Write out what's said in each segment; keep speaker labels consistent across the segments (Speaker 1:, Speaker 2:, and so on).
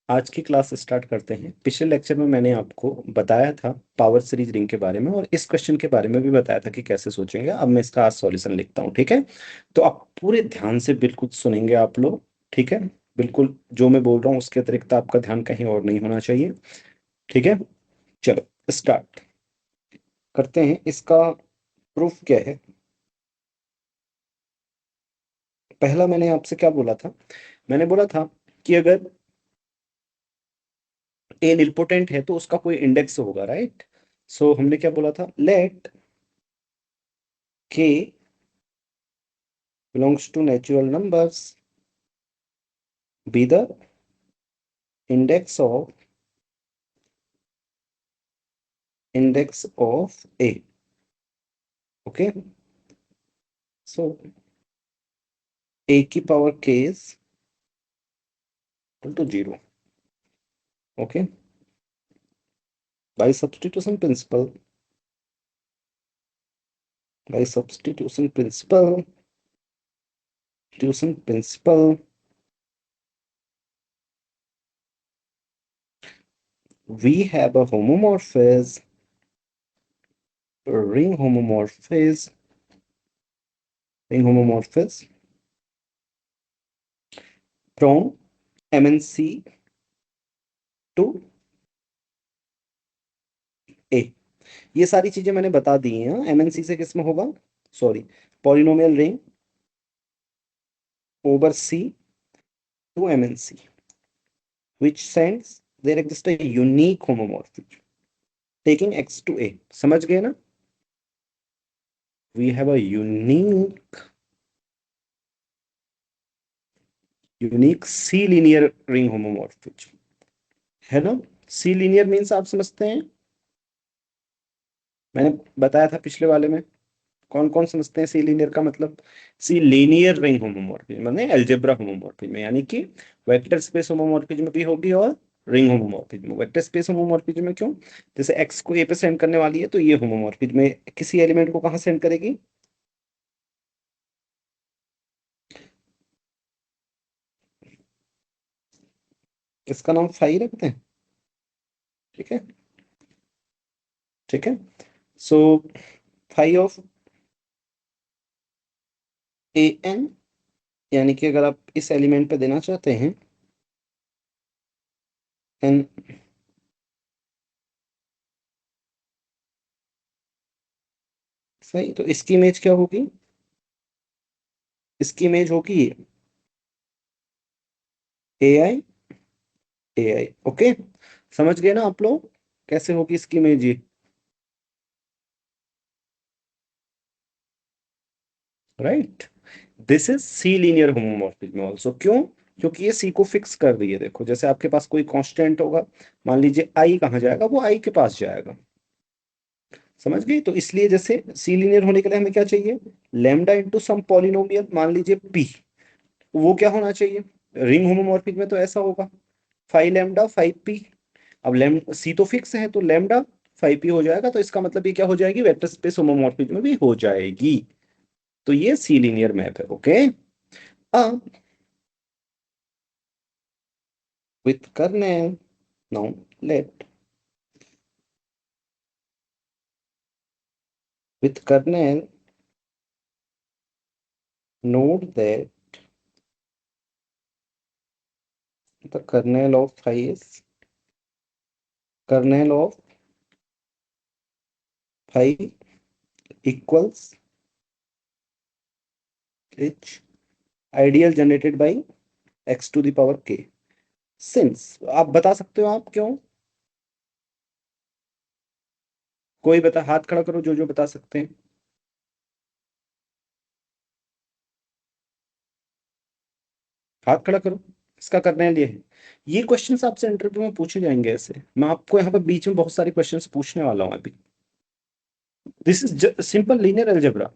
Speaker 1: आज की class start करते हैं। पिछले लेक्चर में मैंने आपको बताया था पावर सीरीज रिंग के बारे में, और इस क्वेश्चन के बारे में भी बताया था कि कैसे सोचेंगे। अब मैं इसका आज सॉल्यूशन लिखता हूँ, ठीक है? तो आप पूरे ध्यान से बिल्कुल सुनेंगे आप लोग, ठीक है? बिल्कुल जो मैं बोल रहा हूँ उसके अतिरिक्त आपका ध्यान कहीं और नहीं होना चाहिए, ठीक है? चलो स्टार्ट करते हैं। इसका प्रूफ क्या है? पहला मैंने आपसे क्या बोला था? मैंने बोला था कि अगर ए निलपोटेंट है तो उसका कोई इंडेक्स होगा, राइट? सो हमने क्या बोला था? लेट के belongs to natural numbers be the index of a. Okay, so a की power k is equal to 0. Okay, by substitution principle, by substitution principle, substitution principle, we have a homomorphism, ring homomorphism, ring homomorphism from MNC to A. ये सारी चीजें मैंने बता दी हैं। MNC से किस में होगा? Sorry, polynomial ring over C to MNC, which sends there exists a unique homomorphism taking X to A. समझ गए ना? We have a unique C linear ring homomorphism, है ना? C linear means आप समझते हैं? मैंने बताया था पिछले वाले में। कौन कौन समझते हैं सी लीनियर का मतलब? सी लीनियर रिंग होमोमॉर्फिज्म माने अलजेब्रा होमोमॉर्फिज्म, यानी कि वेक्टर स्पेस होमोमॉर्फिज्म भी होगी और ring homomorphism. Vector space homomorphism में क्यों? जैसे एक्स को ए पे सेंड करने वाली है तो ये होमोमॉर्फिज्म में किसी एलिमेंट को कहाँ सेंड करेगी? इसका नाम फाई रखते हैं, ठीक है? ठीक है, so phi of A N, यानी कि अगर आप इस एलिमेंट पे देना चाहते हैं एन, सही, तो इसकी इमेज क्या होगी? इसकी इमेज होगी ए आई, ए आई। ओके, समझ गए ना आप लोग कैसे होगी इसकी इमेज? ये right, this is C linear homomorphism also. क्यों? क्योंकि ये सी को फिक्स कर रही है। देखो, जैसे आपके पास कोई कांस्टेंट होगा, मान लीजिए आई, कहाँ जाएगा? वो आई के पास जाएगा। समझ गई? तो इसलिए जैसे सी लीनियर होने के लिए हमें क्या चाहिए? लेमडा इंटू सम पॉलिनोमियल, मान लीजिए पी। वो क्या होना चाहिए? रिंग होमोमॉर्फिक में तो ऐसा होगा, फाइव लेमडा फाइव पी। अब लेम सी तो फिक्स है तो लेमडा फाइव पी हो जाएगा, तो इसका मतलब ये क्या हो जाएगी? वेक्टर स्पेस होमोमॉर्फिज्म में भी हो जाएगी। तो ये सी लीनियर मैप है। ओके, अब with kernel, now let with kernel note that the kernel of phi is kernel of phi equals h ideal generated by x to the power k। since आप बता सकते हो आप क्यों? कोई बता, हाथ खड़ा करो जो जो बता सकते हैं। हाथ खड़ा करो। इसका कर्नेल ये है। ये क्वेश्चंस आपसे इंटरव्यू में पूछे जाएंगे। ऐसे मैं आपको यहाँ पर बीच में बहुत सारे क्वेश्चंस पूछने वाला हूँ अभी। This is simple linear algebra,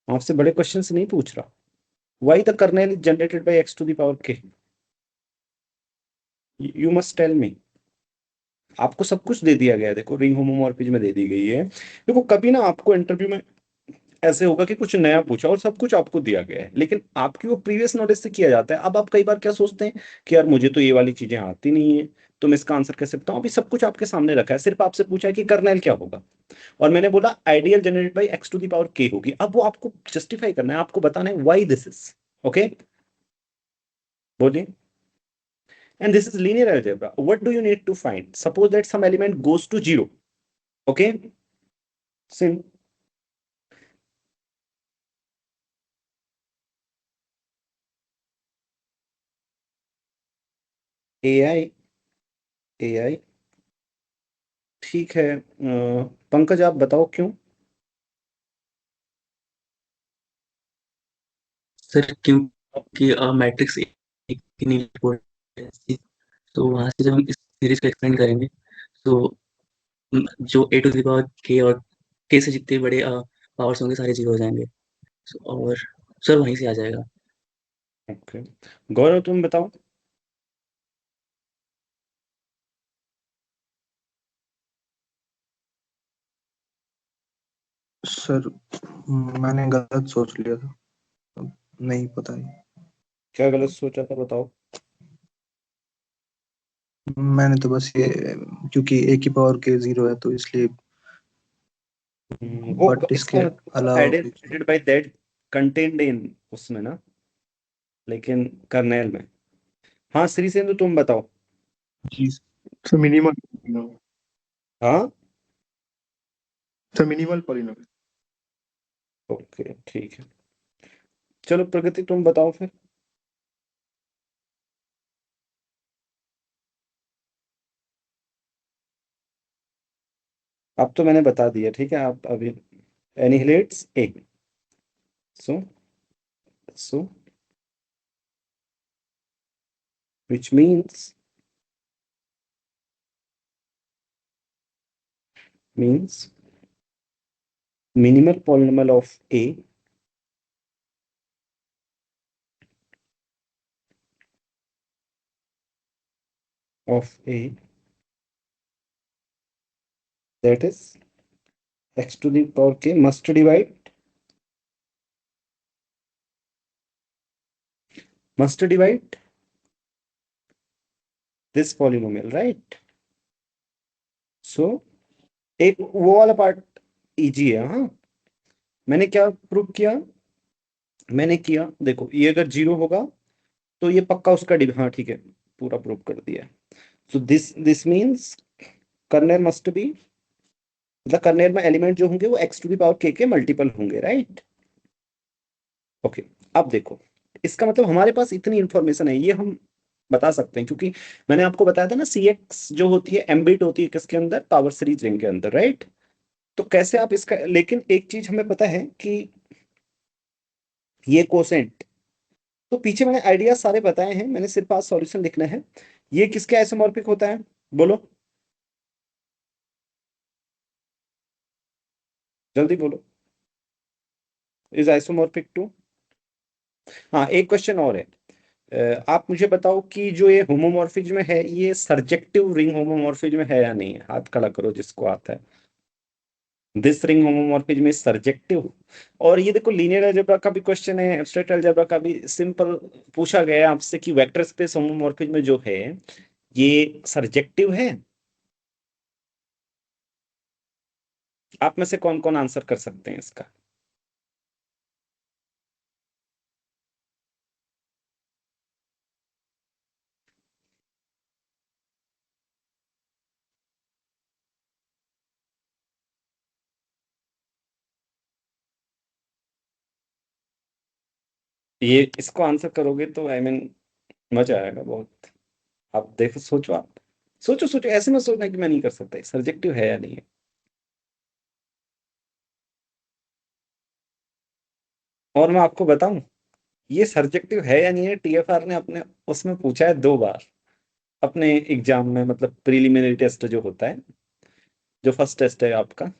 Speaker 1: आपसे बड़े क्वेश्चंस नहीं पूछ रहा। Why the kernel is generated by x to the power के? You must tell me. आपको सब कुछ दे दिया गया है। देखो, रिंग होमोमॉर्फिज्म में दे दी गई है। देखो, कभी ना आपको इंटरव्यू में ऐसे होगा कि कुछ नया पूछा और सब कुछ आपको दिया गया है, लेकिन आपकी वो प्रीवियस नॉलेज से किया जाता है। अब आप कई बार क्या सोचते हैं कि यार मुझे तो ये वाली चीजें आती नहीं है, तो मैं इसका आंसर कैसे बताऊं। अभी सब कुछ आपके सामने रखा है, सिर्फ आपसे पूछा है कि कर्नेल क्या होगा, और मैंने बोला ideal generated by X to the power k होगी। अब वो आपको जस्टिफाई करना है, आपको बताना है व्हाई दिस इज ओके। बोलिए। And this is linear algebra. What do you need to find? Suppose that some element goes to zero. Okay. Sim. AI. AI. ठीक है, पंकज आप बताओ क्यों।
Speaker 2: सर क्योंकि मैट्रिक्स एक ही नहीं है, तो वहां से जब हम इस सीरीज को एक्सपेंड करेंगे तो जो ए टू द पावर के और के से जितने बड़े पावर्स होंगे सारे जीरो हो जाएंगे। और सर वहीं से आ जाएगा।
Speaker 1: ओके, गौरव तुम बताओ।
Speaker 3: सर मैंने गलत सोच लिया था, नहीं पता नहीं।
Speaker 1: क्या गलत सोचा था बताओ।
Speaker 3: मैंने तो बस ये, क्योंकि ए की पावर के जीरो है तो इसलिए,
Speaker 1: वो
Speaker 3: बट
Speaker 1: इसका
Speaker 3: इसके अलावा भी।
Speaker 1: Identified by that contained in उसमें ना, लेकिन कर्नेल में। हाँ श्री सेन, तो तुम बताओ।
Speaker 4: जी सर, मिनिमल।
Speaker 1: हाँ
Speaker 4: सर मिनिमल पॉलिनॉमियल।
Speaker 1: ओके ठीक है, चलो प्रगति तुम बताओ फिर। अब तो मैंने बता दिया, ठीक है आप अभी एनिहिलेट्स ए। सो सो which means minimal polynomial of A that is x to the power k must divide this polynomial, right? So एक वो वाला पार्ट इजी है। हाँ, मैंने क्या प्रूव किया, मैंने किया देखो, ये अगर जीरो होगा तो ये पक्का उसका हाँ ठीक है, पूरा प्रूव कर दिया। So this means kernel must be, मतलब कर्नेल में एलिमेंट जो होंगे वो एक्स टू दी पावर के मल्टीपल होंगे, राइट। ओके, अब देखो, इसका मतलब हमारे पास इतनी इंफॉर्मेशन है, ये हम बता सकते हैं, क्योंकि मैंने आपको बताया था ना सी एक्स जो होती है एम्बिट होती है किसके अंदर, पावर सीरीज रिंग के अंदर, राइट। तो कैसे आप इसका, लेकिन एक चीज हमें पता है कि ये कोसेंट, तो पीछे मैंने आइडिया सारे बताए हैं, मैंने सिर्फ आज सॉल्यूशन लिखना है। ये किसके आइसोमॉर्फिक होता है बोलो, जल्दी बोलो। Is isomorphic to. हाँ एक क्वेश्चन और है, आप मुझे बताओ कि जो ये होमोमॉर्फिज्म है ये सर्जेक्टिव रिंग होमोमॉर्फिज्म है या नहीं है, हाथ खड़ा करो जिसको आता है। This ring homomorphism is surjective. और ये देखो लीनियर अलजेब्रा का भी क्वेश्चन है, एब्स्ट्रैक्ट अलजेब्रा का भी, सिंपल पूछा गया है आपसे कि वेक्टर स्पेस होमोमॉर्फिज्म जो है ये सर्जेक्टिव है। आप में से कौन कौन आंसर कर सकते हैं इसका। ये इसको आंसर करोगे तो आई मीन मजा आएगा बहुत। आप देखो, सोचो आप, सोचो सोचो, ऐसे में सोचना कि मैं नहीं कर सकता, सब्जेक्टिव है या नहीं है। और मैं आपको बताऊं, ये सब्जेक्टिव है या नहीं है, टीएफआर ने अपने उसमें पूछा है 2 बार अपने एग्जाम में, मतलब प्रीलिमिनरी टेस्ट जो होता है, जो फर्स्ट टेस्ट है आपका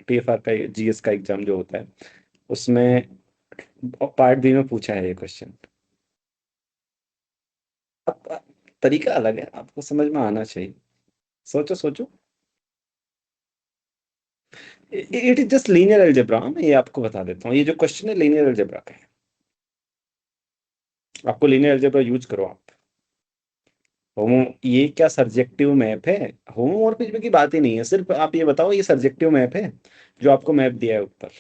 Speaker 1: टीएफआर का, जीएस का एग्जाम जो होता है, उसमें पार्ट बी में पूछा है ये क्वेश्चन। अब तरीका अलग है, आपको समझ में आना चाहिए। सोचो सोचो। It is just linear algebra. मैं ये आपको बता देता हूँ, ये जो क्वेश्चन है लीनियर अलजेब्रा का है। आपको लीनियर अलजेब्रा यूज करो आप। होमो, ये क्या सर्जेक्टिव मैप है? होमोमॉर्फिज्म की बात ही नहीं है, सिर्फ आप ये बताओ ये सर्जेक्टिव मैप है जो आपको मैप दिया है ऊपर।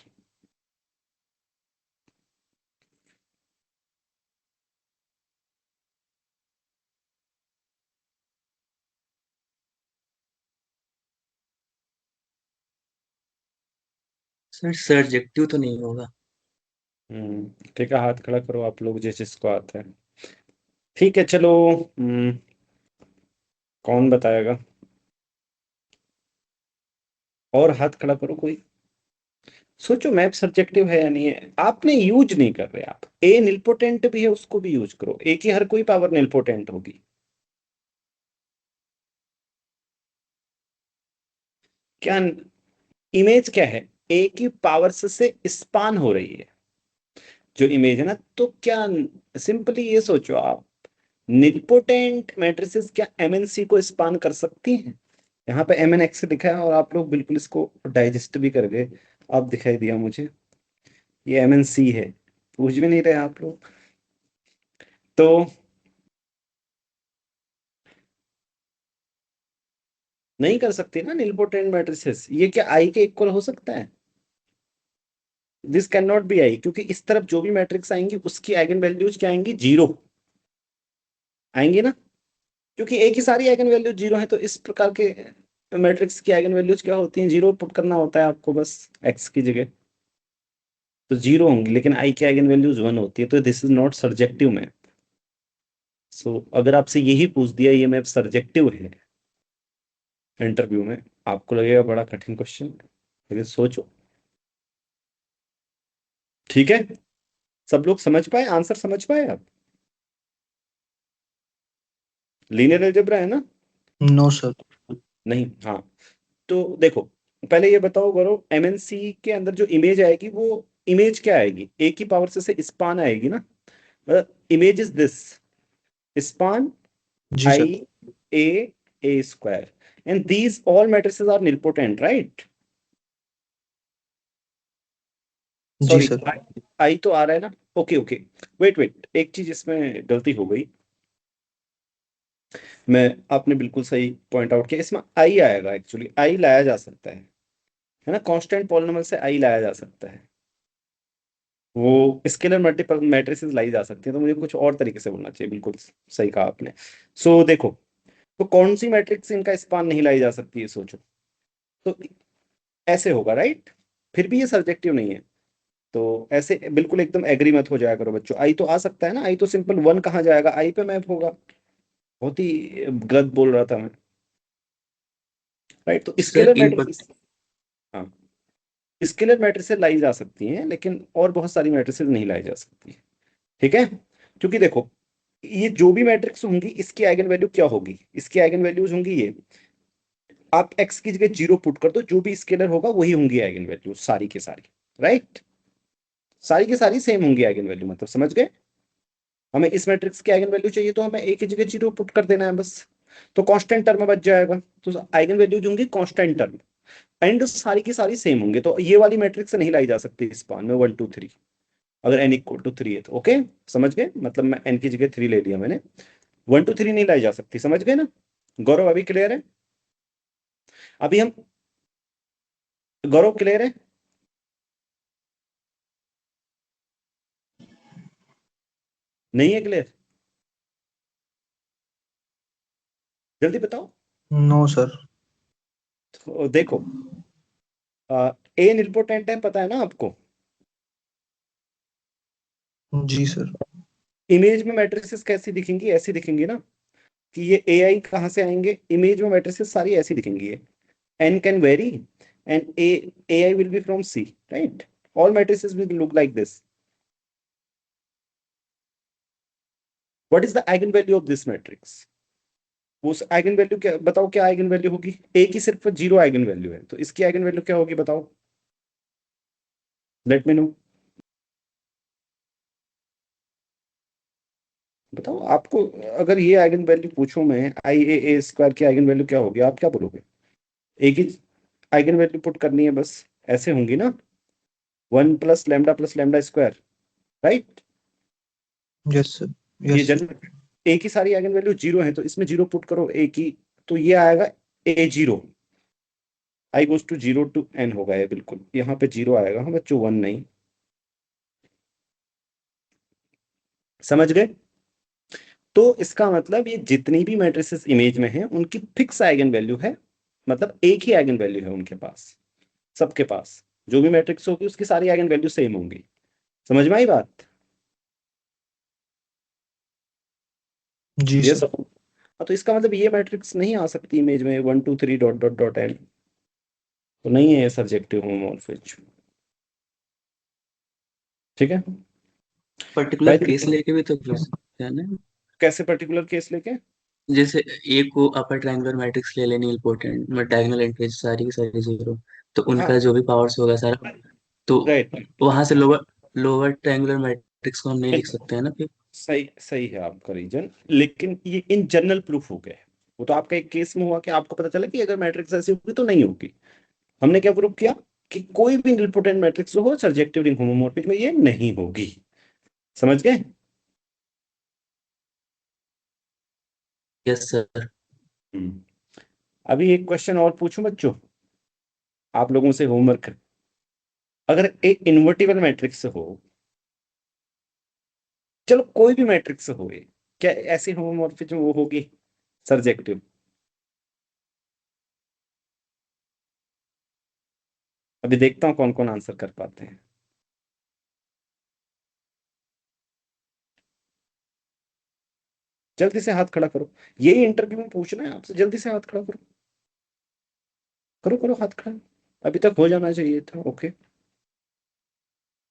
Speaker 2: सर सर्जेक्टिव तो नहीं होगा।
Speaker 1: ठीक है, हाथ खड़ा करो आप लोग जिस जिसको आता है। ठीक है चलो, कौन बताएगा? और हाथ खड़ा करो कोई। सोचो मैप सब्जेक्टिव है या नहीं है, आपने यूज नहीं कर रहे आप। ए निलपोटेंट भी है, उसको भी यूज करो। ए की हर कोई पावर निलपोटेंट होगी। क्या इमेज क्या है? ए की पावर से स्पान हो रही है जो इमेज है ना, तो क्या सिंपली ये सोचो आप, निलपोटेंट मैट्रिसेस क्या एमएनसी को स्पान कर सकती हैं? यहाँ पे एम एन एक्स लिखा है और आप लोग बिल्कुल इसको डाइजेस्ट भी कर गए। अब दिखाई दिया मुझे ये एम एन सी है, पूछ भी नहीं रहे आप लोग। तो नहीं कर सकती ना निलपोटेंट मैट्रिसेस। ये क्या आई के इक्वल हो सकता है? This can not be I, क्योंकि इस तरफ जो भी मैट्रिक्स आएंगी उसकी आइगन वैल्यूज क्या आएंगी? जीरो आएंगी ना, क्योंकि ए की सारी आइगन वैल्यूज जीरो है। तो इस प्रकार के मैट्रिक्स की आइगन वैल्यूज क्या होती हैं? जीरो पुट करना होता है आपको बस एक्स की जगह, तो जीरो होंगी। लेकिन आई की आइगन वैल्यूज वन होती है, तो this is not surjective map. So अगर आपसे यही पूछ दिया ये मैप सर्जेक्टिव है इंटरव्यू में, आपको लगेगा बड़ा कठिन क्वेश्चन, लेकिन सोचो। ठीक है, सब लोग समझ पाए? आंसर समझ पाए आप? लीनियर अलजेब्रा है ना?
Speaker 3: No sir.
Speaker 1: नहीं, हाँ। तो देखो, पहले ये बताओ गौरव, एमएनसी के अंदर जो इमेज आएगी वो इमेज क्या आएगी? ए की पावर से स्पान आएगी ना। इमेज इज दिस स्पान
Speaker 3: जी sir.
Speaker 1: I A square, and these all matrices are nilpotent, right?
Speaker 3: जी
Speaker 1: सॉरी,
Speaker 3: सर।
Speaker 1: आई तो आ रहा है ना। ओके ओके, वेट वेट, एक चीज इसमें गलती हो गई। मैं आपने बिल्कुल सही पॉइंट आउट किया, इसमें आई आएगा। एक्चुअली आई लाया जा सकता है ना, कांस्टेंट पॉलिनॉमियल से आई लाया जा सकता है। वो स्केलर मल्टीपल मैट्रिसेस लाई जा सकती है, तो मुझे कुछ और तरीके से बोलना चाहिए। बिल्कुल सही कहा आपने। सो देखो, तो कौन सी मैट्रिक्स इनका स्पान नहीं लाई जा सकती है, सोचो। तो ऐसे होगा, राइट? फिर भी ये सब्जेक्टिव नहीं है। तो ऐसे बिल्कुल एकदम एग्री मत हो जाया करो बच्चों। आई तो आ सकता है ना, आई तो सिंपल वन कहाँ जाएगा, आई पे मैप होगा। बहुत ही गलत बोल रहा था मैं, राइट? तो
Speaker 2: सर
Speaker 1: स्केलर
Speaker 2: इन पर
Speaker 1: मैट्रिसेस, हाँ, स्केलर मैट्रिसेस लाई जा सकती हैं, लेकिन और बहुत सारी मैट्रिसेस नहीं लाई जा सकती। ठीक है, क्योंकि देखो, ये जो भी मैट्रिक्स होंगी इसकी आइगन वैल्यू क्या होगी? इसकी आइगन वैल्यूज होंगी ये, आप एक्स की जगह जीरो पुट कर दो, जो भी स्केलर होगा वही होंगी आइगन वैल्यू सारी की सारी, राइट? सारी की सारी सेम होंगी आइगन वैल्यू, मतलब समझ गए? हमें इस मैट्रिक्स की आइगन वैल्यू चाहिए तो हमें ए की जगह जीरो पुट कर देना है बस। तो कांस्टेंट टर्म बच जाएगा, तो आइगन वैल्यूज होंगी कांस्टेंट टर्म, एंड सारी की सारी सेम होंगे। तो ये वाली मैट्रिक्स नहीं लाई जा सकती स्पान में 1 2 3, अगर n इक्वल टू 3 है तो। ओके, समझ गए? मतलब मैं n की जगह 3 ले लिया मैंने, 1 2 3 नहीं लाई जा सकती। समझ गए ना गौरव? अभी क्लियर है? अभी हम, गौरव क्लियर है? नहीं है क्लियर? जल्दी बताओ।
Speaker 3: No sir.
Speaker 1: तो देखो, ए निलपोटेंट है, पता है ना आपको?
Speaker 3: जी सर।
Speaker 1: इमेज में मैट्रिसेस कैसी दिखेंगी? ऐसी दिखेंगी ना, कि ये ए आई कहाँ से आएंगे? इमेज में मैट्रिसेस सारी ऐसी दिखेंगी। N can vary, and A I will be from C, right? All matrices will look like this. What is the eigen value of this matrix? उस आइगन वैल्यू क्या बताओ, क्या आइगन वैल्यू होगी? ए की सिर्फ जीरो आइगन वैल्यू है, तो इसकी आइगन वैल्यू क्या होगी बताओ? लेट मी नो, बताओ आपको। अगर ये आइगन वैल्यू पूछूं मैं, आई ए स्क्वायर की आइगन वैल्यू क्या होगी, आप क्या बोलोगे? ए की आइगन वैल्यू पुट करनी है बस, ऐसे होंगी ना, 1 + λ + λ², राइट।
Speaker 3: यस सर,
Speaker 1: ये
Speaker 3: यस।
Speaker 1: जनरल ए की सारी आइगन वैल्यू 0 है, तो इसमें 0 पुट करो ए की, तो ये आएगा A0, I goes to 0 to n होगा ये, बिल्कुल यहाँ पे 0 आएगा, हाँ बच्चों 1 नहीं। समझ गए? तो इसका मतलब ये जितनी भी मैट्रिसेस इमेज में हैं उनकी फिक्स आइगन वैल्यू है, मतलब एक ही आइगन वैल्यू है उनके पास, सबके पास जो भी मैट्रिक्स होगी उसकी सारी आइगन वैल्यू सेम होंगी। समझ में आई बात?
Speaker 3: जी
Speaker 1: ये
Speaker 3: सर।
Speaker 1: सब। हाँ, तो इसका मतलब ये मैट्रिक्स नहीं आ सकती इमेज में 1 2 3 डॉट डॉट डॉट एन, तो नहीं है ये सर्जेक्टिव होमोमॉर्फिज्म। ठीक है
Speaker 2: पर्टिकुलर
Speaker 1: भाई?
Speaker 2: केस लेके भी तो कर सकते हैं ना।
Speaker 1: कैसे पर्टिकुलर केस लेके?
Speaker 2: जैसे ए को अपर ट्रायंगुलर मैट्रिक्स ले लेनी इम्पोर्टेंट, में डायगोनल एंट्रीज सारी की सारी 0, तो
Speaker 1: हाँ,
Speaker 2: उनका जो भी पावर्स होगा सारा, तो
Speaker 1: राइट।
Speaker 2: वहां से लोअर लोअर ट्रायंगुलर मैट्रिक्स को हम नहीं लिख सकते हैं ना फिर।
Speaker 1: सही सही है आपका रीजन, लेकिन ये इन जनरल प्रूफ हो गए। वो तो आपका एक केस में हुआ कि आपको पता चला कि अगर मैट्रिक्स ऐसी होगी तो नहीं होगी। हमने क्या प्रूफ किया कि कोई भी निलपोटेंट मैट्रिक्स हो सर्जेक्टिव रिंग होमोमॉर्फिज्म में ये नहीं होगी। समझ गए?
Speaker 2: Yes sir.
Speaker 1: हम्म। अभी एक क्वेश्चन और पूछूं बच्चों आप लोगों से होमवर्क। अगर एक इन्वर्टिबल मैट्रिक्स हो, चलो कोई भी मैट्रिक्स हो ये, क्या ऐसी होमोमॉर्फिज्म वो होगी सर्जेक्टिव? अभी देखता हूं कौन कौन आंसर कर पाते हैं। जल्दी से हाथ खड़ा करो, यही इंटरव्यू में पूछना है आपसे, जल्दी से हाथ खड़ा करो, करो करो हाथ खड़ा। अभी तक हो जाना चाहिए था। ओके,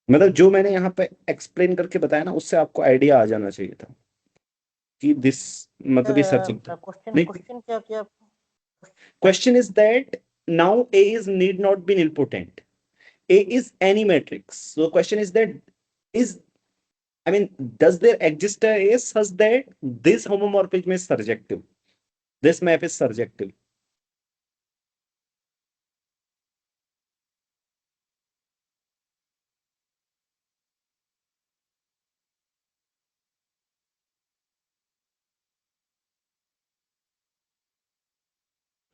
Speaker 1: मतलब जो मैंने यहाँ पे एक्सप्लेन करके बताया ना उससे आपको आइडिया आ जाना चाहिए था कि दिस, मतलब ये सब्जेक्ट
Speaker 5: क्वेश्चन
Speaker 1: नहीं।
Speaker 5: क्वेश्चन क्या किया?
Speaker 1: Question is that now A is need not be nilpotent. A is any matrix. So the question is that is, I mean, does there exist a A such that this homomorphism is surjective? This map is surjective.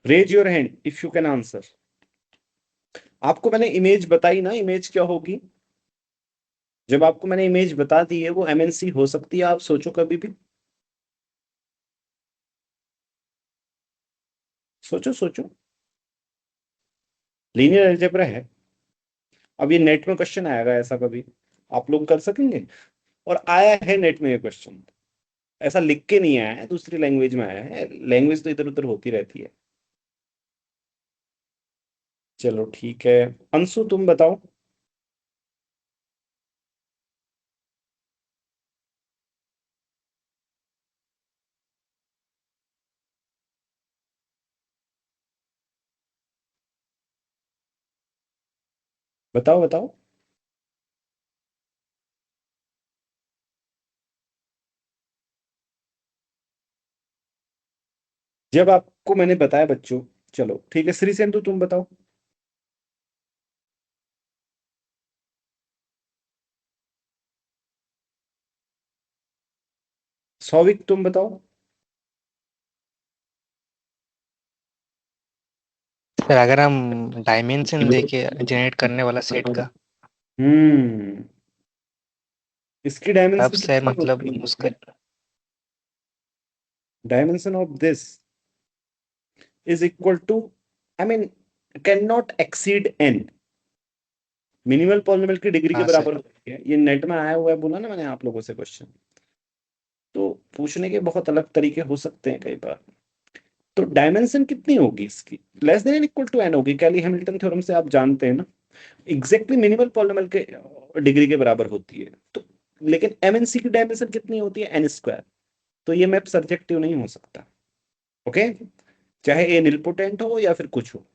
Speaker 1: Raise your hand if you can answer. आपको मैंने image बताई ना, image क्या होगी? जब आपको मैंने image बता दी है वो MNC हो सकती है, आप सोचो कभी भी, सोचो सोचो। लीनियर अलजेब्रा है। अब ये नेट में क्वेश्चन आएगा ऐसा कभी, आप लोग कर सकेंगे? और आया है नेट में ये क्वेश्चन, ऐसा लिख के नहीं आया है, दूसरी लैंग्वेज में आया है। लैंग्वेज तो इधर उधर होती रहती है। चलो ठीक है, अंशु तुम बताओ। बताओ बताओ। जब आपको मैंने बताया बच्चों, चलो ठीक है, श्री सेन तो तुम बताओ। सौविक तुम बताओ।
Speaker 6: सर अगर हम डायमेंशन देके जनरेट करने वाला सेट का,
Speaker 1: हम्म, इसकी
Speaker 6: तब
Speaker 1: डायमेंशन
Speaker 6: सर
Speaker 1: कितनी
Speaker 6: मतलब
Speaker 1: होती है?
Speaker 6: उसका
Speaker 1: dimension of this is equal to, I mean, can not exceed n। Minimal polynomial की डिग्री के
Speaker 6: हाँ
Speaker 1: बराबर
Speaker 6: सर।
Speaker 1: होती है, ये नेट में आया हुआ है, बोला ना मैंने आप लोगों से क्वेश्चन। तो पूछने के बहुत अलग तरीके हो सकते हैं कई बार। तो डायमेंशन कितनी होगी इसकी? Less than equal to n होगी, कैली हैमिल्टन थ्योरम से आप जानते हैं ना, एग्जैक्टली मिनिमल पॉलिनोमियल के डिग्री के बराबर होती है। तो लेकिन MNC की डायमेंशन कितनी होती है? n²। तो ये मैप सर्जेक्टिव नहीं हो सकता। ओके, चाहे ए निलपोटेंट हो या फिर कुछ हो।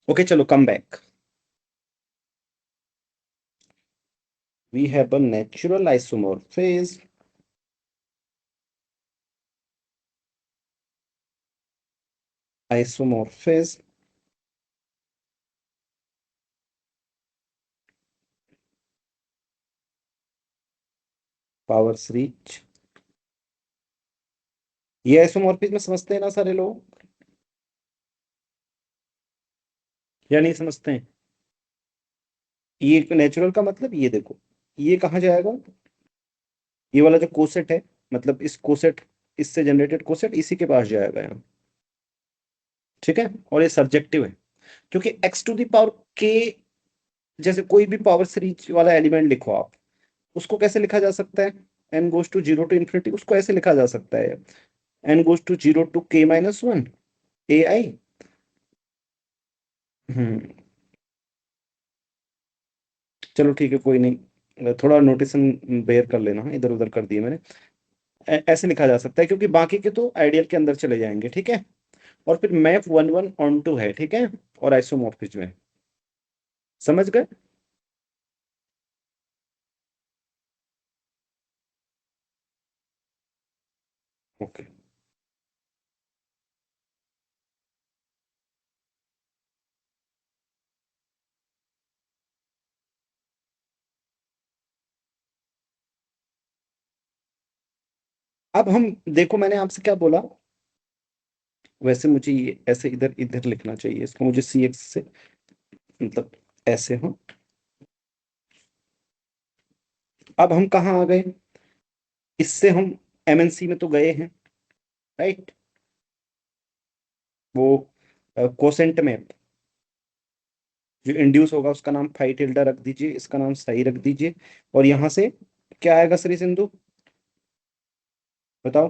Speaker 1: ओके चलो, come back. We have a natural isomorphism isomorphism power series, ये आइसोमॉर्फिज्म समझते हैं ना सारे लोग, या नहीं समझते हैं? ये नेचुरल का मतलब ये देखो, ये कहाँ जाएगा, ये वाला जो कोसेट है, मतलब इस कोसेट, इससे जनरेटेड कोसेट इसी के पास जाएगा यहाँ, ठीक है। और ये सब्जेक्टिव है, क्योंकि एक्स टू द पावर के, जैसे कोई भी पावर सीरीज वाला एलिमेंट लिखो आप, उसको कैसे लिखा जा सकता है, N goes to zero to infinity, उसको ऐसे लिखा जा सकता है, N goes to zero to k minus one A I. Hmm, चलो ठीक है, कोई नहीं, थोड़ा नोटिसन बेयर कर लेना, इधर उधर कर दिए मैंने। ऐसे लिखा जा सकता है, क्योंकि बाकी के तो आइडियल के अंदर चले जाएंगे, ठीक है। और फिर map one one onto है, ठीक है, और आइसोमॉर्फिज्म है, समझ गए? ओके। अब हम देखो, मैंने आपसे क्या बोला, वैसे मुझे ये ऐसे इधर इधर लिखना चाहिए इसको, मुझे सी एक्स से मतलब ऐसे हो। अब हम कहाँ आ गए, इससे हम एमएनसी में तो गए हैं, राइट। वो कोसेंट मैप जो इंड्यूस होगा उसका नाम फाई टिल्डा रख दीजिए, इसका नाम सही रख दीजिए, और यहां से क्या आएगा श्री सिंधु, बताओ?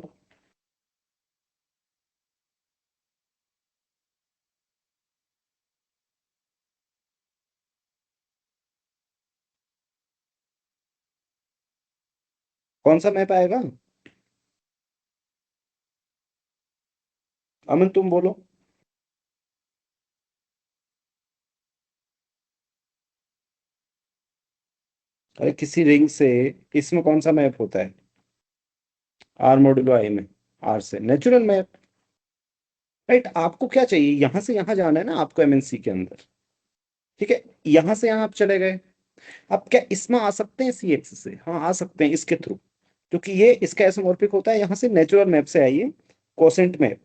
Speaker 1: कौन सा मैप आएगा? अमन तुम बोलो। अरे किसी रिंग से, इसमें कौन सा मैप होता है, आर मॉड्यूलो आई में, आर से नेचुरल मैप, राइट। आपको क्या चाहिए, यहां से यहां जाना है ना आपको एमएनसी के अंदर, ठीक है। यहां से यहां आप चले गए, आप क्या इसमें आ सकते हैं सी एक्स से, हाँ आ सकते हैं इसके थ्रू, क्योंकि ये इसका एसोमॉर्फिक होता है, यहाँ से नेचुरल मैप से आइए, कोसेंट मैप,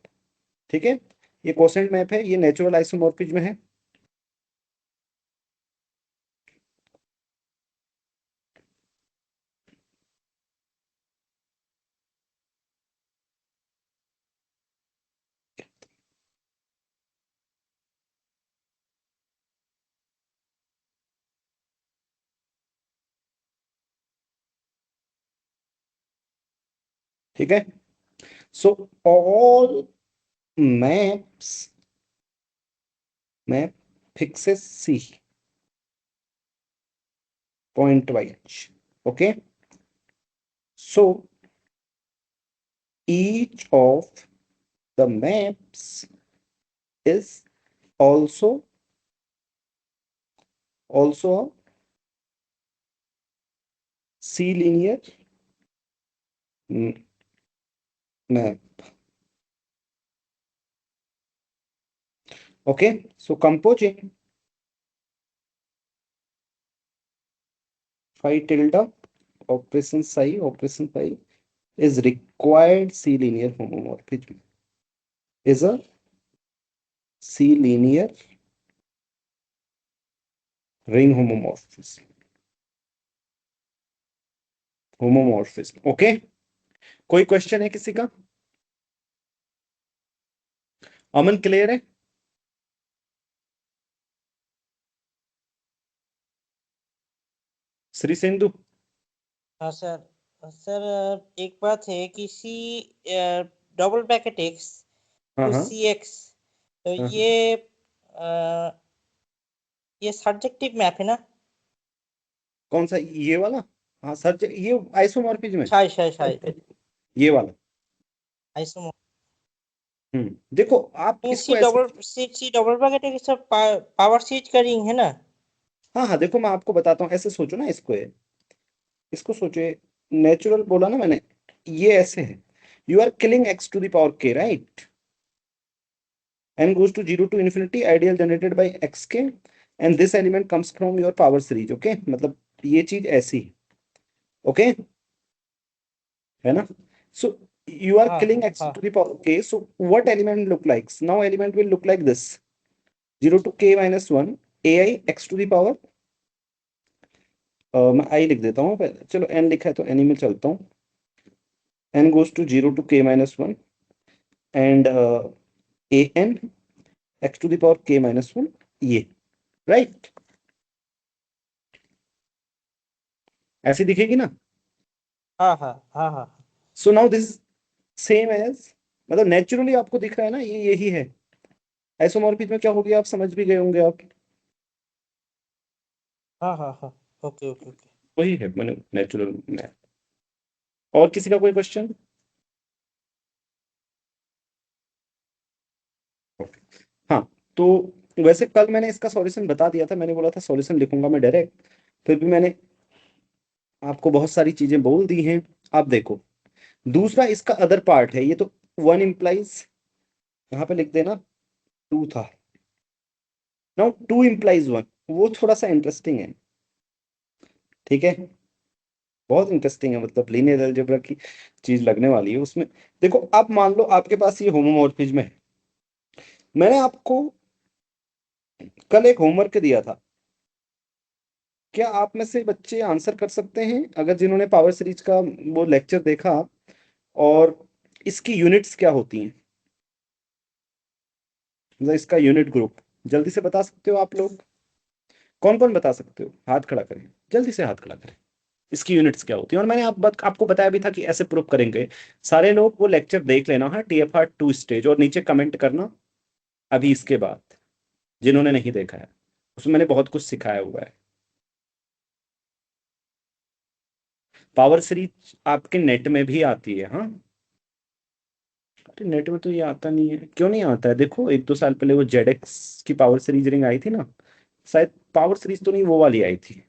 Speaker 1: ठीक है। ये कोसेंट मैप है, ये नेचुरल आइसोमॉर्फिज्म है। ठीक है, so all maps, map fixes C pointwise, okay. So each of the maps is also a C linear map, okay. So composing phi tilde operation phi is required C linear homomorphism, is a C linear ring homomorphism, okay. कोई question है किसी का? अमन clear है? श्री सिंधु?
Speaker 5: हाँ sir. Sir एक बात है कि सी डबल ब्रैकेट एक्स
Speaker 1: हाँ
Speaker 5: टू
Speaker 1: हाँ
Speaker 5: सी एक्स, तो
Speaker 1: हाँ।
Speaker 5: ये सब्जेक्टिव मैप है ना?
Speaker 1: कौन सा, ये वाला? हाँ सर, ये आइसोमॉर्फिज्म है,
Speaker 5: शायद शायद शायद
Speaker 1: ये वाला।
Speaker 5: आइसोमो
Speaker 1: देखो आप इसको ऐसे,
Speaker 5: C double bracket X sir power series का रिंग है ना?
Speaker 1: हाँ हाँ देखो मैं आपको बताता हूँ, ऐसे सोचो ना इसको, इसको सोचो, नेचुरल बोला ना मैंने, ये ऐसे है, you are killing X to the power k, right, n goes to 0 to infinity ideal generated by xk and this element comes from your power series. Okay मतलब ये चीज ऐसी, ओके है ना? so you are
Speaker 5: हाँ
Speaker 1: killing x
Speaker 5: हाँ
Speaker 1: to the power k, so what element look like? now element will look like this, 0 to k minus 1 ai x to the power, मैं i लिख देता हूँ पहले, चलो n लिखा है तो n ही में चलता हूँ, n goes to 0 to k minus 1 and an x to the power k minus 1, ये राइट ऐसी दिखेगी ना?
Speaker 5: हाँ हाँ हाँ हाँ
Speaker 1: so now this same as, मतलब नेचुरली आपको दिख रहा है ना, ये यही है। आइसोमॉर्फिज्म में क्या हो गया आप समझ भी गए होंगे आप,
Speaker 5: हाँ हाँ हाँ ओके ओके ओके।
Speaker 1: वही है मैंने नेचुरल में। और किसी का कोई क्वेश्चन? हाँ, तो वैसे कल मैंने इसका सॉल्यूशन बता दिया था, मैंने बोला था सॉल्यूशन लिखूंगा मैं डायरेक्ट, फिर भी मैंने आपको बहुत सारी चीजें बोल दी हैं। आप देखो दूसरा इसका अदर पार्ट है, ये तो वन इम्प्लाइज, यहाँ पे लिख देना टू था, नाउ टू इम्प्लाइज वन, वो थोड़ा सा इंटरेस्टिंग है, ठीक है, बहुत इंटरेस्टिंग है, मतलब लीनियर अलजेब्रा की चीज लगने वाली है उसमें। देखो अब मान लो आपके पास ये होमोमॉर्फिज्म है, मैंने आपको कल एक होमवर्क दिया था, क्या आप में से बच्चे आंसर कर सकते हैं अगर जिन्होंने पावर सीरीज का वो लेक्चर देखा, और इसकी यूनिट्स क्या होती हैं, मतलब इसका यूनिट ग्रुप, जल्दी से बता सकते हो आप लोग? कौन कौन बता सकते हो, हाथ खड़ा करें, जल्दी से हाथ खड़ा करें। इसकी यूनिट्स क्या होती है, और मैंने आपको बताया भी था कि ऐसे प्रूव करेंगे। सारे लोग वो लेक्चर देख लेना है, TFR 2 स्टेज, और नीचे कमेंट करना अभी इसके बाद, जिन्होंने नहीं देखा है, उसमें मैंने बहुत कुछ सिखाया हुआ है। पावर सीरीज आपके नेट में भी आती है, हाँ, अरे नेट में तो ये आता नहीं है, क्यों नहीं आता है? देखो 1-2 साल पहले वो जेड की पावर सीरीज रिंग आई थी ना, शायद पावर सीरीज तो नहीं, वो वाली आई थी,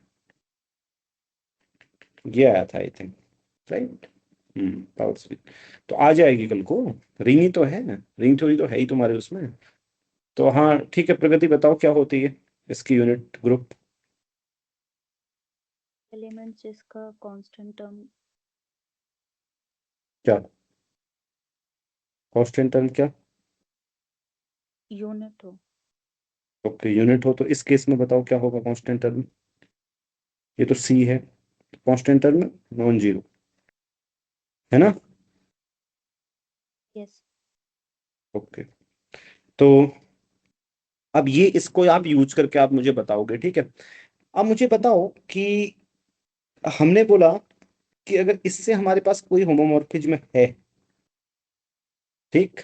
Speaker 1: ये आया था I think, right. Power series तो आ जाएगी कल को, रिंग ही तो है, रिंग थ्योरी तो है ही तुम्हारे उसमें। तो हाँ ठीक है, प्रगति बताओ क्या होती है इसकी यूनिट ग्रुप?
Speaker 7: एलिमेंट जिसका कांस्टेंट टर्म
Speaker 1: क्या कांस्टेंट टर्म क्या?
Speaker 7: यूनिट हो।
Speaker 1: ओके यूनिट हो, तो इस केस में बताओ क्या होगा कांस्टेंट टर्म? ये तो सी है, कांस्टेंट टर्म नॉन जीरो है ना?
Speaker 7: यस।
Speaker 1: ओके, तो अब ये इसको आप यूज करके आप मुझे बताओगे, ठीक है? अब मुझे बताओ कि हमने बोला कि अगर इससे हमारे पास कोई होमोमॉर्फिज्म है, ठीक,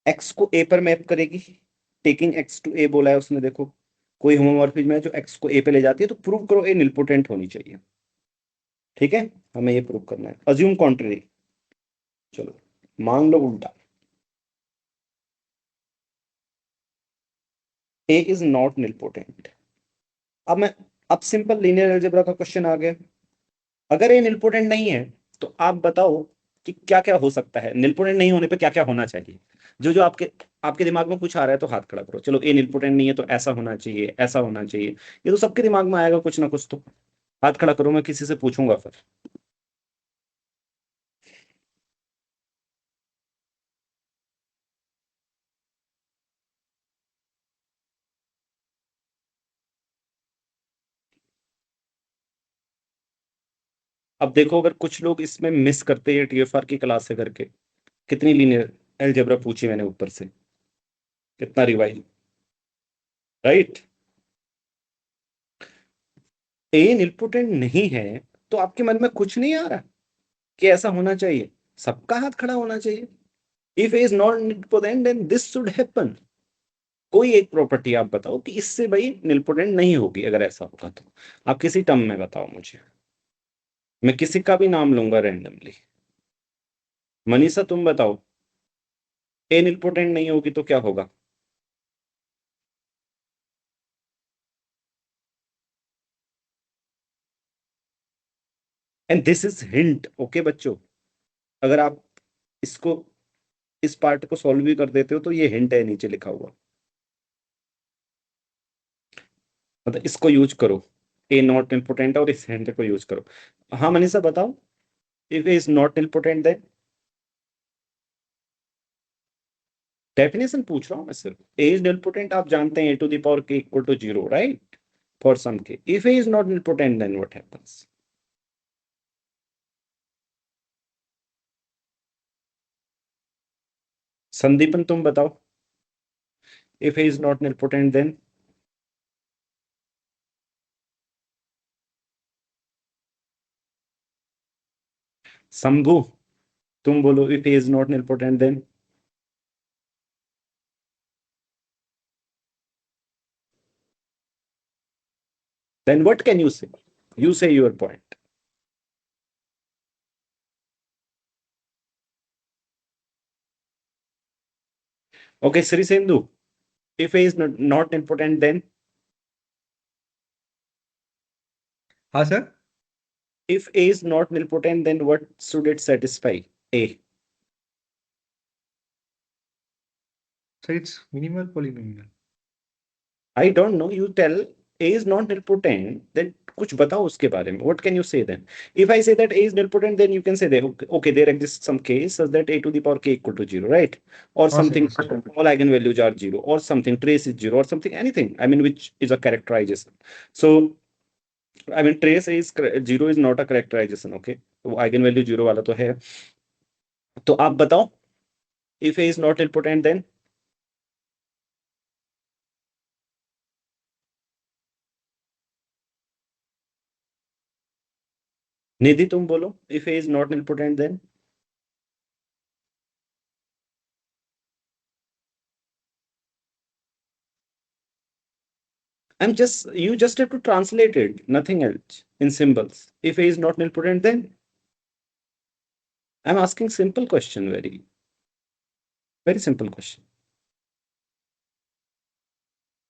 Speaker 1: एक्स को ए पर मैप करेगी, टेकिंग एक्स टू ए बोला है उसने, देखो कोई होमोमॉर्फिज्म है जो एक्स को ए पे ले जाती है, तो प्रूव करो ए निलपोटेंट होनी चाहिए, ठीक है, हमें ये प्रूव करना है, अज्यूम कॉन्ट्ररी, चलो मान लो उल्टा, ए इज नॉट निलपोटेंट। अब सिंपल लीनियर अलजेब्रा का क्वेश्चन आ गया, अगर ये निलपोटेंट नहीं है तो आप बताओ कि क्या क्या हो सकता है, निलपोटेंट नहीं होने पे क्या क्या होना चाहिए, जो जो आपके आपके दिमाग में कुछ आ रहा है तो हाथ खड़ा करो, चलो ए निलपोटेंट नहीं है तो ऐसा होना चाहिए, ऐसा होना चाहिए, ये तो सबके दिमाग में आएगा कुछ ना कुछ, तो हाथ खड़ा करो, मैं किसी से पूछूंगा फिर। अब देखो अगर कुछ लोग इसमें मिस करते हैं TFR की क्लास से करके, कितनी लीनियर अलजेब्रा पूछी मैंने ऊपर से, कितना रिवाइज, राइट? ए निलपोटेंट नहीं है तो आपके मन में कुछ नहीं आ रहा कि ऐसा होना चाहिए, सबका हाथ खड़ा होना चाहिए, if A is not nilpotent then this should happen. कोई एक प्रॉपर्टी आप बताओ कि इससे भाई निलपोटेंट नहीं होगी, अगर ऐसा होगा तो आप किसी टर्म में बताओ मुझे, मैं किसी का भी नाम लूंगा रैंडमली, मनीषा तुम बताओ, ए निलपोटेंट नहीं होगी तो क्या होगा? And this is hint, okay बच्चों, अगर आप इसको इस पार्ट को सॉल्व भी कर देते हो तो ये हिंट है नीचे लिखा हुआ, मतलब इसको यूज करो, ए नॉट इम्पोर्टेंट और इस हिंट को यूज करो। हाँ मनीषा बताओ, if A is not important then, definition पूछ रहा हूँ मैं सिर्फ। ए इज इम्पोर्टेंट आप जानते हैं, ए टू द पावर के equal to 0, right, for some के। If A is not important then what happens? Sandipan तुम बताओ, if A is not important then? Shambhu तुम बोलो, if A is not important then? Then what can you say? You say your point. Okay, Sri Sindhu, if A is not important, then
Speaker 3: हाँ sir,
Speaker 1: if A is not nilpotent, then what should it satisfy? A.
Speaker 3: Sir it's minimal polynomial.
Speaker 1: I don't know. You tell A is not nilpotent, then कुछ बताओ उसके बारे में. What can you say then? If I say that A is nilpotent, then you can say that okay, there exists some case such that A to the power k equal to 0, right? Or something, all eigenvalues are 0, or something trace is 0, or something, anything. I mean, which is a characterization. So I mean, trace is 0 is not a characterization, okay? तो eigenvalue 0 वाला तो है. तो आप बताओ, if A is not nilpotent, then निधि तुम बोलो, if A is not nilpotent, then you just have to translate it, nothing else, in symbols. If A is not nilpotent, then I'm asking simple question, very, very simple question.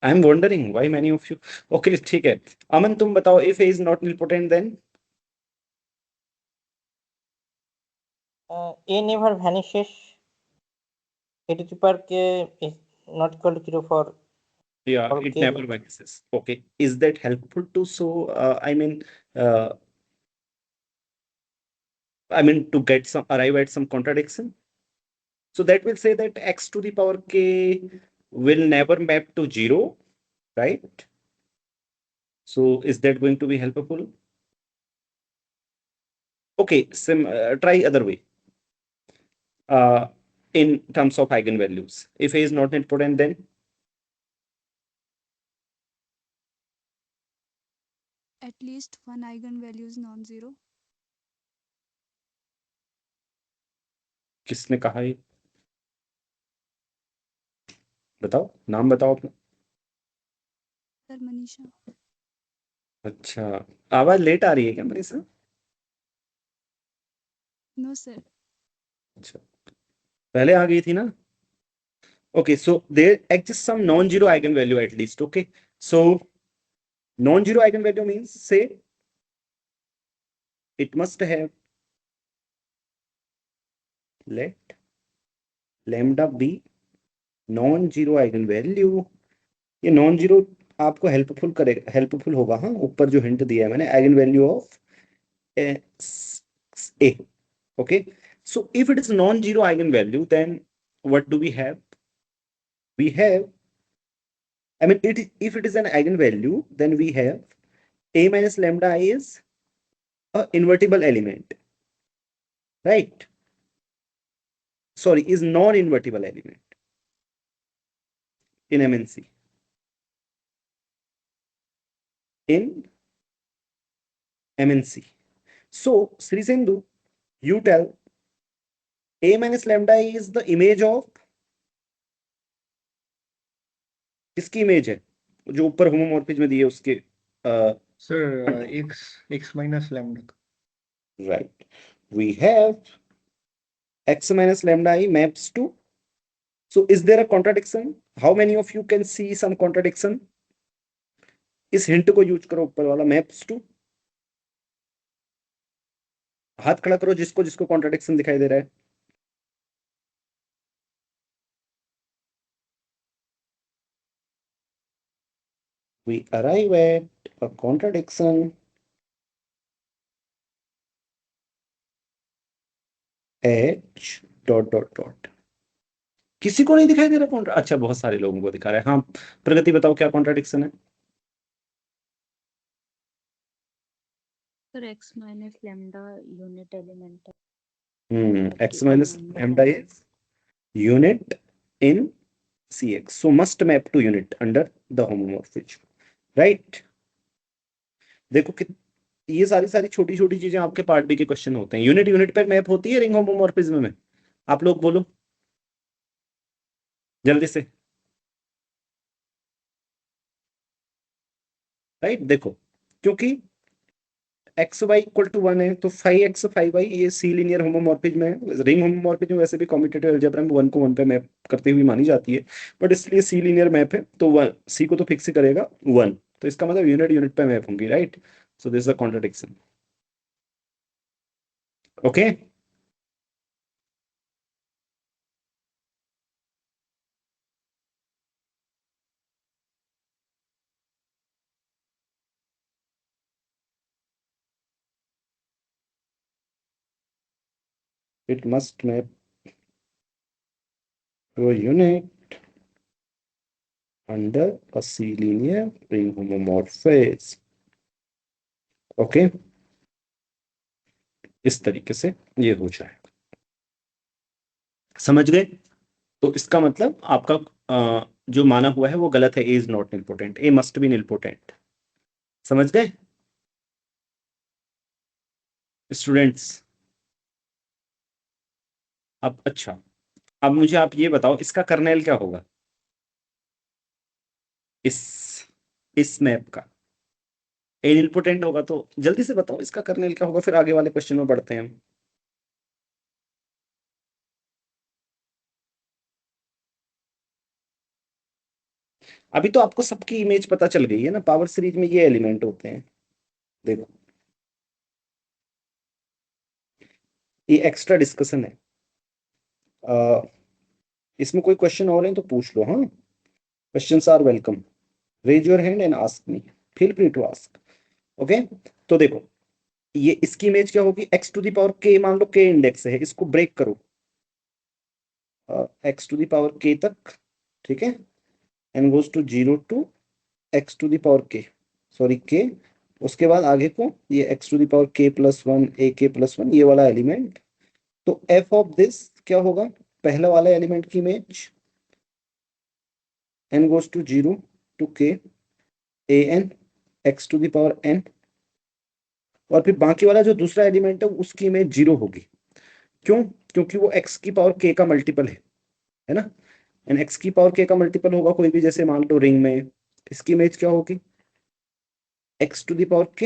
Speaker 1: I'm wondering why many of you. Okay, ठीक है. अमन तुम बताओ, if A is not nilpotent, then
Speaker 5: A never vanishes. A to the power k is not equal to 0 for
Speaker 1: yeah,
Speaker 5: for
Speaker 1: it
Speaker 5: k.
Speaker 1: never vanishes. Okay, is that helpful to so I mean to get some arrive at some contradiction? So that will say that x to the power k will never map to 0, right? So is that going to be helpful? Okay, try other way. In terms of eigenvalues, if A is not important, then
Speaker 8: At least one eigenvalue is non-zero.
Speaker 1: किसने कहा ये? बताओ, नाम बताओ अपना.
Speaker 8: Sir Manisha.
Speaker 1: अच्छा, आवाज late आ रही है क्या मनीषा?
Speaker 8: No sir.
Speaker 1: अच्छा, पहले आ गई थी ना? Okay, so there exists some non-zero eigenvalue at least. Okay, so non-zero eigenvalue means, say, it must have, let lambda be non-zero eigenvalue. ये non-zero आपको हेल्पफुल करेगा, हेल्पफुल होगा. हाँ, ऊपर जो हिंट दिया है मैंने, eigenvalue of A. Okay, so if it is non-zero eigenvalue, then what do we have? We have, I mean, if it is an eigenvalue, then we have A minus lambda I is a invertible element, right? Sorry, is non-invertible element in MNC. In MNC. So, Sri Sindhu, you tell A minus lambda is the image of, किसकी image है जो ऊपर homomorphism में दिए उसके?
Speaker 3: Sir x minus lambda.
Speaker 1: Right. We have x minus lambda I maps to. So is there a contradiction? How many of you can see some contradiction? इस hint को use करो, ऊपर वाला मैप्स टू. हाथ खड़ा करो जिसको जिसको कॉन्ट्रडिक्शन दिखाई दे रहा है. we arrive at a contradiction h dot dot dot. किसी को नहीं दिखाई दे रहा कॉन्ट्रा? अच्छा, बहुत सारे लोगों को दिखा रहा है। हाँ प्रगति बताओ क्या कॉन्ट्राडिक्शन है?
Speaker 7: Sir x minus lambda unit element
Speaker 1: x minus lambda is unit in cx, so must map to unit under the homomorphism, right? देखो कि ये सारी सारी छोटी छोटी चीजें आपके पार्ट बी के क्वेश्चन होते हैं। यूनिट यूनिट पर मैप होती है रिंग होमोमॉर्फिज्म में? आप लोग बोलो जल्दी से, राइट? देखो क्योंकि एक्स वाई इक्वल टू 1 है तो 5x 5y ये सी लीनियर होमोमॉर्फिज्म है। रिंग होमोमॉर्फिज्म वैसे भी कम्यूटेटिव अलजेब्रा में 1 को 1 पे मैप करते हुए मानी जाती है, बट इसलिए सी लीनियर मैप है तो 1 सी को तो फिक्स ही करेगा 1, तो इसका मतलब यूनिट यूनिट पे मैप होंगी, right? So this is a contradiction. Okay, it must map to a unit under a C-linear ring homomorphism. Okay, इस तरीके से ये हो जाएगा। समझ गए? तो इसका मतलब आपका जो माना हुआ है वो गलत है। A is not nilpotent, A must be nilpotent. समझ गए स्टूडेंट्स? अब अच्छा, अब मुझे आप ये बताओ इसका कर्नेल क्या होगा? इस मैप का ए निलपोटेंट होगा, तो जल्दी से बताओ इसका कर्नेल क्या होगा, फिर आगे वाले क्वेश्चन में बढ़ते हैं हम। अभी तो आपको सबकी इमेज पता चल गई है ना, पावर सीरीज में ये एलिमेंट होते हैं। देखो ये एक्स्ट्रा डिस्कशन है, इसमें कोई क्वेश्चन और है तो पूछ लो। हाँ, questions are welcome, raise your hand and ask me, feel free to ask. Okay, तो देखो ये इसकी इमेज क्या होगी? x to the power k, मान लो k इंडेक्स है, इसको ब्रेक करो x to the power k तक, ठीक है, and goes to 0 to x to the power k, sorry k, उसके बाद आगे को ये x to the power k plus 1 ak plus 1 ये वाला एलिमेंट, तो f ऑफ दिस क्या होगा? पहला वाला एलिमेंट की image n goes to 0 to k an x to the power n, और फिर बाकी वाला जो दूसरा एलिमेंट है उसकी इमेज 0 होगी। क्यों? क्योंकि वो x की पावर k का मल्टीपल है ना, एंड x की पावर k का मल्टीपल होगा कोई भी, जैसे मान लो रिंग में इसकी इमेज क्या होगी? x to the power k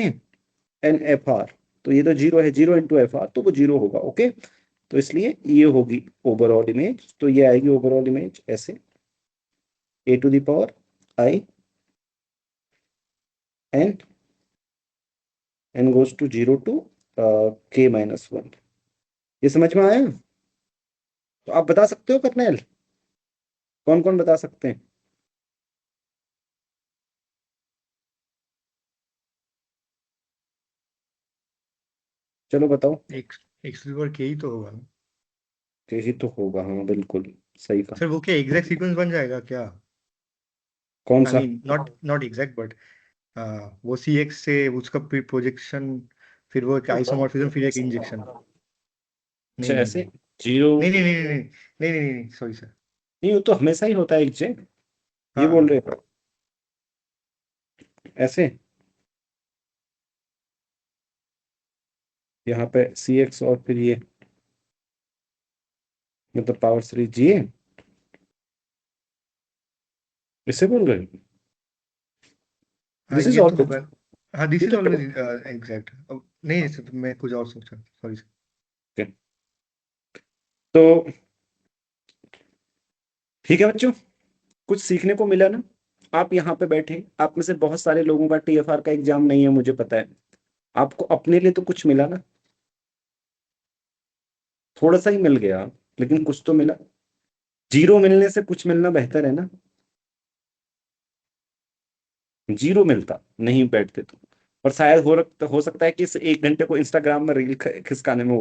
Speaker 1: and fr, तो ये तो 0 है, 0 इंटू fr, तो वो 0 होगा। ओके, तो इसलिए ये होगी ओवरऑल इमेज, तो ये आएगी ओवरऑल इमेज ऐसे a to the power I and n goes to 0 to k minus 1। ये समझ में आया? तो आप बता सकते हो कर्नेल? कौन कौन बता सकते हैं? चलो बताओ।
Speaker 9: एक्स की पावर के ही तो होगा ना
Speaker 1: यही तो होगा, हाँ बिल्कुल सही कहा।
Speaker 9: सर। वो क्या एग्जैक्ट सीक्वेंस बन जाएगा क्या?
Speaker 1: कौन
Speaker 9: आई
Speaker 1: सा?
Speaker 9: मीन नॉट एग्जैक्ट बट वो सी एक्स से उसका प्रोजेक्शन, फिर वो एक आइसोमॉर्फिज्म, फिर एक इंजेक्शन।
Speaker 1: अच्छा
Speaker 9: नहीं नहीं
Speaker 1: ऐसे 0
Speaker 9: नहीं नहीं नहीं नहीं नहीं नहीं नहीं सॉरी सर।
Speaker 1: नहीं, वो तो हमेशा ही होता है एग्जैक्ट, ये
Speaker 9: हाँ
Speaker 1: बोल रहे हो ऐसे? यहाँ पे cx और फिर ये मतलब पावर सीरीज जी, इसे बोल रहे हो?
Speaker 9: हाँ
Speaker 1: दिस इज
Speaker 9: ये तो
Speaker 1: ऑलवेज,
Speaker 9: होगा। हाँ दिस
Speaker 1: ये
Speaker 9: इज
Speaker 1: तो
Speaker 9: ऑलवेज एग्जैक्ट। नहीं सर मैं कुछ और सोचा, सॉरी सर।
Speaker 1: तो ठीक है बच्चों, कुछ सीखने को मिला ना? आप यहाँ पे बैठे, आप में से बहुत सारे लोगों का टीएफआर का एग्जाम नहीं है मुझे पता है, आपको अपने लिए तो कुछ मिला ना? थोड़ा सा ही मिल गया लेकिन कुछ तो मिला। 0 मिलने से कुछ मिलना बेहतर है ना? जीरो मिलता नहीं बैठते तो। और शायद हो सकता है कि इस 1 घंटे को इंस्टाग्राम में रील खिसकाने में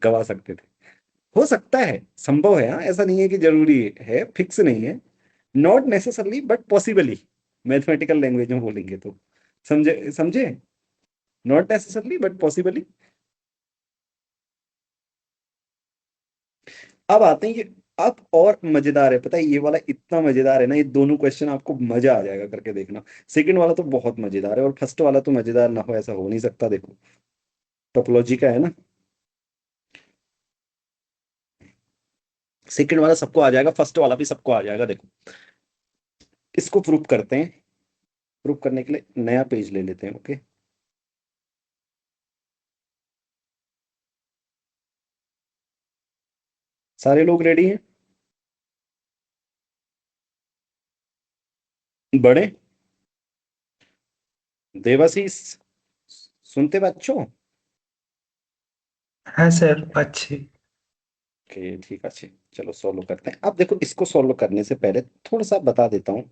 Speaker 1: गवा सकते थे। हो सकता है, संभव है, हाँ, ऐसा नहीं है कि जरूरी है, फिक्स नहीं है। Not necessarily but possibly, mathematical language में बोलेंगे तो। समझे समझे? Not necessarily but possibly. अब आते हैं ये, अब और मजेदार है, पता है ये वाला इतना मजेदार है ना, ये दोनों क्वेश्चन आपको मजा आ जाएगा करके देखना। सेकंड वाला तो बहुत मजेदार है, और फर्स्ट वाला तो मजेदार ना हो ऐसा हो नहीं सकता। देखो टोपोलॉजी का है ना, सेकंड वाला सबको आ जाएगा, फर्स्ट वाला भी सबको आ जाएगा। देखो इसको प्रूव करते हैं। प्रूव करने के लिए नया पेज ले लेते हैं। ओके, सारे लोग रेडी हैं? बड़े देवाशीष, सुनते बच्चों?
Speaker 3: हाँ सर, अच्छी।
Speaker 1: ओके ठीक है, चलो सॉल्व करते हैं। अब देखो इसको सॉल्व करने से पहले थोड़ा सा बता देता हूँ,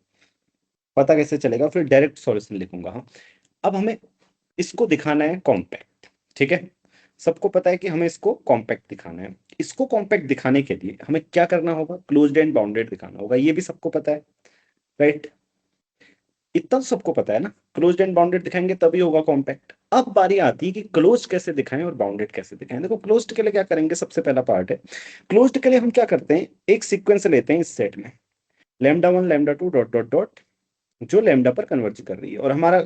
Speaker 1: पता कैसे चलेगा, फिर डायरेक्ट सॉल्यूशन लिखूंगा। हाँ, अब हमें इसको दिखाना है कॉम्पैक्ट, ठीक है? सबको पता है कि हमें इसको कॉम्पैक्ट दिखाना है। इसको कॉम्पैक्ट दिखाने के लिए हमें क्या करना होगा? क्लोज्ड एंड बाउंडेड दिखाना होगा, ये भी सबको पता है, राइट? इतना तो सबको पता है ना, क्लोज्ड एंड बाउंडेड दिखाएंगे तभी होगा कॉम्पैक्ट। अब बारी आती है कि क्लोज्ड कैसे दिखाएं और बाउंडेड कैसे दिखाएं। देखो क्लोज्ड के लिए क्या करेंगे, सबसे पहला पार्ट है, क्लोज्ड के लिए हम क्या करते हैं, एक सीक्वेंस लेते हैं इस सेट में, lambda 1 lambda 2 dot dot dot, जो लैम्डा पर कन्वर्ज कर रही है। और हमारा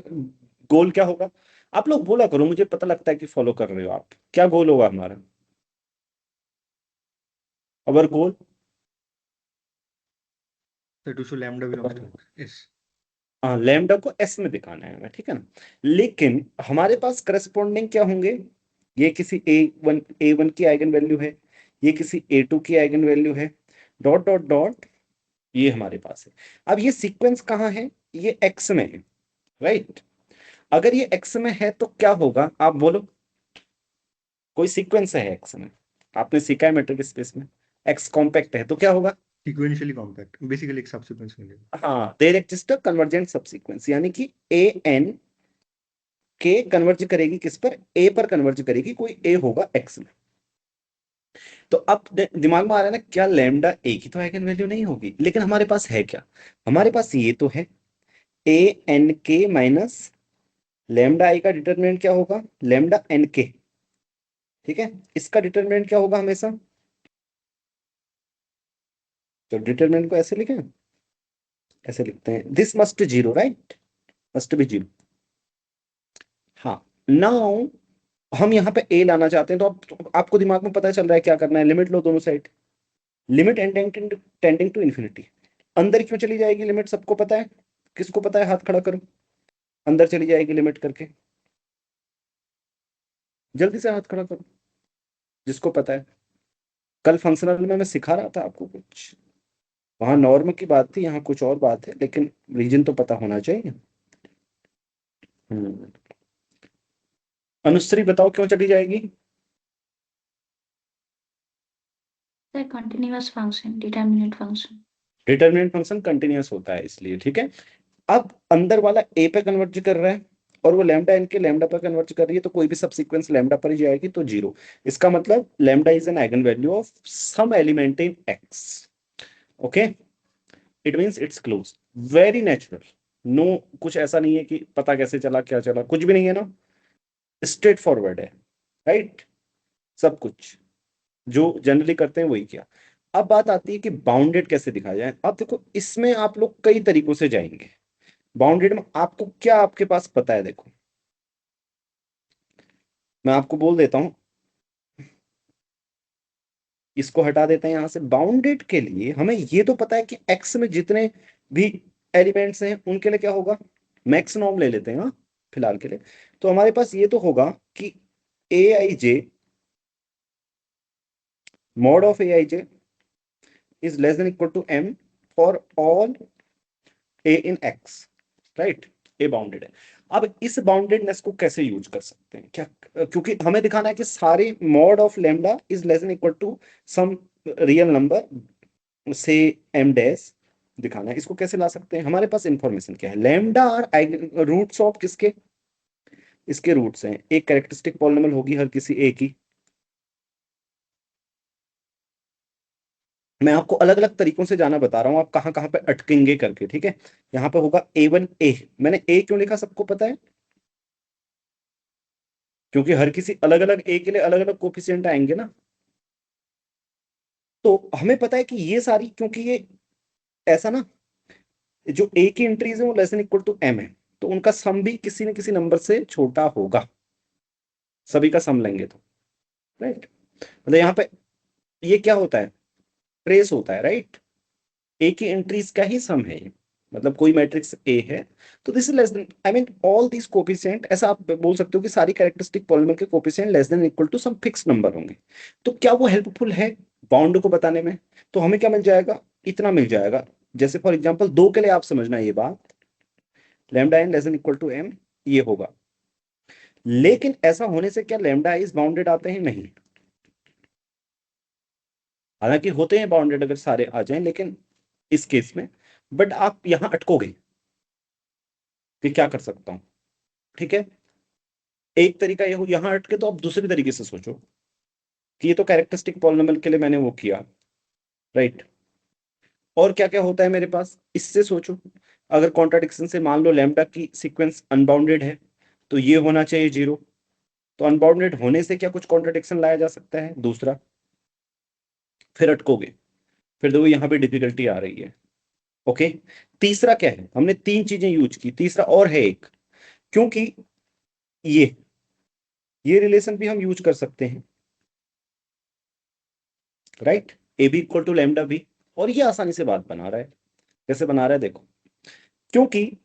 Speaker 1: गोल क्या होगा? आप लोग बोला करो, मुझे पता लगता है कि फॉलो कर रहे हो आप। क्या गोल होगा हमारा? Our goal
Speaker 9: to show lambda belongs to S.
Speaker 1: हाँ, लैम्डा को एस में दिखाना है हमें, ठीक है ना? लेकिन हमारे पास करस्पॉन्डिंग क्या होंगे? ये किसी ए वन की आइगन वैल्यू है, ये किसी A2 की आइगन वैल्यू है, डॉट डॉट डॉट, ये हमारे पास है। अब ये सीक्वेंस कहाँ है? ये एक्स में है, राइट? अगर ये एक्स में है तो क्या होगा आप बोलो? कोई सीक्वेंस है एक्स में, आपने सीखा है मेट्रिक स्पेस में, एक्स कॉम्पैक्ट है तो क्या होगा?
Speaker 9: सीक्वेंशियली कॉम्पैक्ट, बेसिकली एक सबसीक्वेंस मिलेगा।
Speaker 1: हाँ, there exist a convergent subsequence, यानी कि ए एन के कन्वर्ज करेगी किस पर? ए पर कन्वर्ज करेगी, कोई ए होगा एक्स में। तो अब दिमाग में आ रहा है ना, क्या लैम्डा ए की तो आइगन वैल्यू नहीं होगी, लेकिन हमारे पास है क्या? हमारे पास ये तो है, ए एन के माइनस लैम्डा आई का डिटरमिनेंट क्या होगा? लैम्डा एन के, ठीक है? इसका डिटरमिनेंट क्या होगा हमेशा? तो डिटरमिनेंट को ऐसे लिखें, ऐसे लिखते हैं, this must zero, right? Must be zero. हाँ, नाउ हम यहाँ पे ए लाना चाहते हैं, तो आपको दिमाग में पता चल रहा है क्या करना है, लिमिट लो दोनों side, limit tending to infinity. अंदर क्यों चली जाएगी लिमिट, सबको पता है? किसको पता है, हाथ खड़ा करो। अंदर चली जाएगी लिमिट करके, जल्दी से हाथ खड़ा करो जिसको पता है। कल फंक्शनल में मैं सिखा रहा था आपको कुछ, वहां नॉर्म की बात थी, यहाँ कुछ और बात है, लेकिन रीजन तो पता होना चाहिए। हम्म, अनुश्री बताओ क्यों चली जाएगी?
Speaker 7: Sir continuous function, determinant function.
Speaker 1: Determinant function continuous होता है इसलिए, ठीक है? अब अंदर वाला ए पे कन्वर्ज कर रहा है, और वो लैम्डा एन के लैम्डा पर कन्वर्ज कर रही है, तो कोई भी सब सीक्वेंस लैम्डा पर ही जाएगी तो जीरो। इसका मतलब lambda is an eigen value of some element in X. Okay, it means it's close, very natural. No, कुछ ऐसा नहीं है कि पता कैसे चला क्या चला, कुछ भी नहीं है ना, स्ट्रेट फॉरवर्ड है, राइट? सब कुछ जो जनरली करते हैं वही किया। अब बात आती है कि बाउंडेड कैसे दिखाया जाए। अब देखो इसमें आप लोग कई तरीकों से जाएंगे। बाउंडेड में आपको क्या आपके पास पता है? देखो मैं आपको बोल देता हूं, इसको हटा देते हैं यहां से। बाउंडेड के लिए हमें ये तो पता है कि एक्स में जितने भी एलिमेंट्स हैं उनके लिए क्या होगा, मैक्स नॉर्म ले लेते हैं हाँ फिलहाल के लिए। तो हमारे पास ये तो होगा कि A I J, mod of A I J is less than equal to M for all A in X, right? A bounded है। अब इस बाउंडेडनेस को कैसे यूज कर सकते हैं क्या? क्योंकि हमें दिखाना है कि सारे mod of lambda is less than equal to some real number से एम डैश, दिखाना है। इसको कैसे ला सकते हैं? हमारे पास इंफॉर्मेशन क्या है, लैम्डा और रूट्स ऑफ किसके, इसके रूट्स हैं। एक कैरेक्टरिस्टिक पॉलिनॉमियल होगी हर किसी ए की। मैं आपको अलग अलग तरीकों से जाना बता रहा हूं, आप कहां कहां पे अटकेंगे करके, ठीक है। यहां पे होगा A1 A। मैंने ए क्यों लिखा सबको पता है? क्योंकि हर किसी अलग अलग ए के लिए अलग अलग कोफिशिएंट आएंगे ना। तो हमें पता है कि ये सारी, क्योंकि ये ऐसा ना, जो ए की एंट्रीज है वो less than equal to M है, तो उनका सम भी किसी न किसी नंबर से छोटा होगा। सभी का सम लेंगे तो, राइट। मतलब यहाँ पे ये क्या होता है, ट्रेस होता है, राइट। ए की एंट्रीज का ही सम है ये। मतलब कोई मैट्रिक्स ए है तो this is less than, I mean all these coefficient, ऐसा आप बोल सकते हो कि सारी कैरेक्टरिस्टिक पॉलिनॉमियल के coefficient less than equal to some fix number होंगे। तो क्या वो हेल्पफुल है बाउंड को बताने में? तो हमें क्या मिल जाएगा, इतना मिल जाएगा। जैसे फॉर एग्जांपल 2 के लिए आप समझना ये बात, lambda n less than equal to m ये होगा। लेकिन ऐसा होने से क्या लैम्डा इज बाउंडेड आते हैं? नहीं। हालांकि होते हैं बाउंडेड अगर सारे आ जाएं, लेकिन इस केस में, बट आप यहां अटकोगे कि क्या कर सकता हूं, ठीक है। एक तरीका ये हो, यहां अटके तो आप दूसरी तरीके से सोचो कि ये तो कैरेक्टरिस्टिक पॉलिनॉमियल के लिए मैंने वो किया, राइट। और क्या क्या होता है मेरे पास, इससे सोचो। अगर कॉन्ट्राडिक्शन से मान लो लैम्डा की सीक्वेंस अनबाउंडेड है तो ये होना चाहिए 0। तो अनबाउंडेड होने से क्या कुछ कॉन्ट्राडिक्शन लाया जा सकता है? दूसरा, फिर अटकोगे, फिर देखो यहां पे डिफिकल्टी आ रही है। ओके। तीसरा क्या है, हमने 3 चीजें यूज की, तीसरा और है एक, क्योंकि ये रिलेशन भी हम यूज कर सकते हैं, right. A B equal to lambda B. और ये आसानी से बात बना रहा है। कैसे बना रहा है देखो, क्योंकि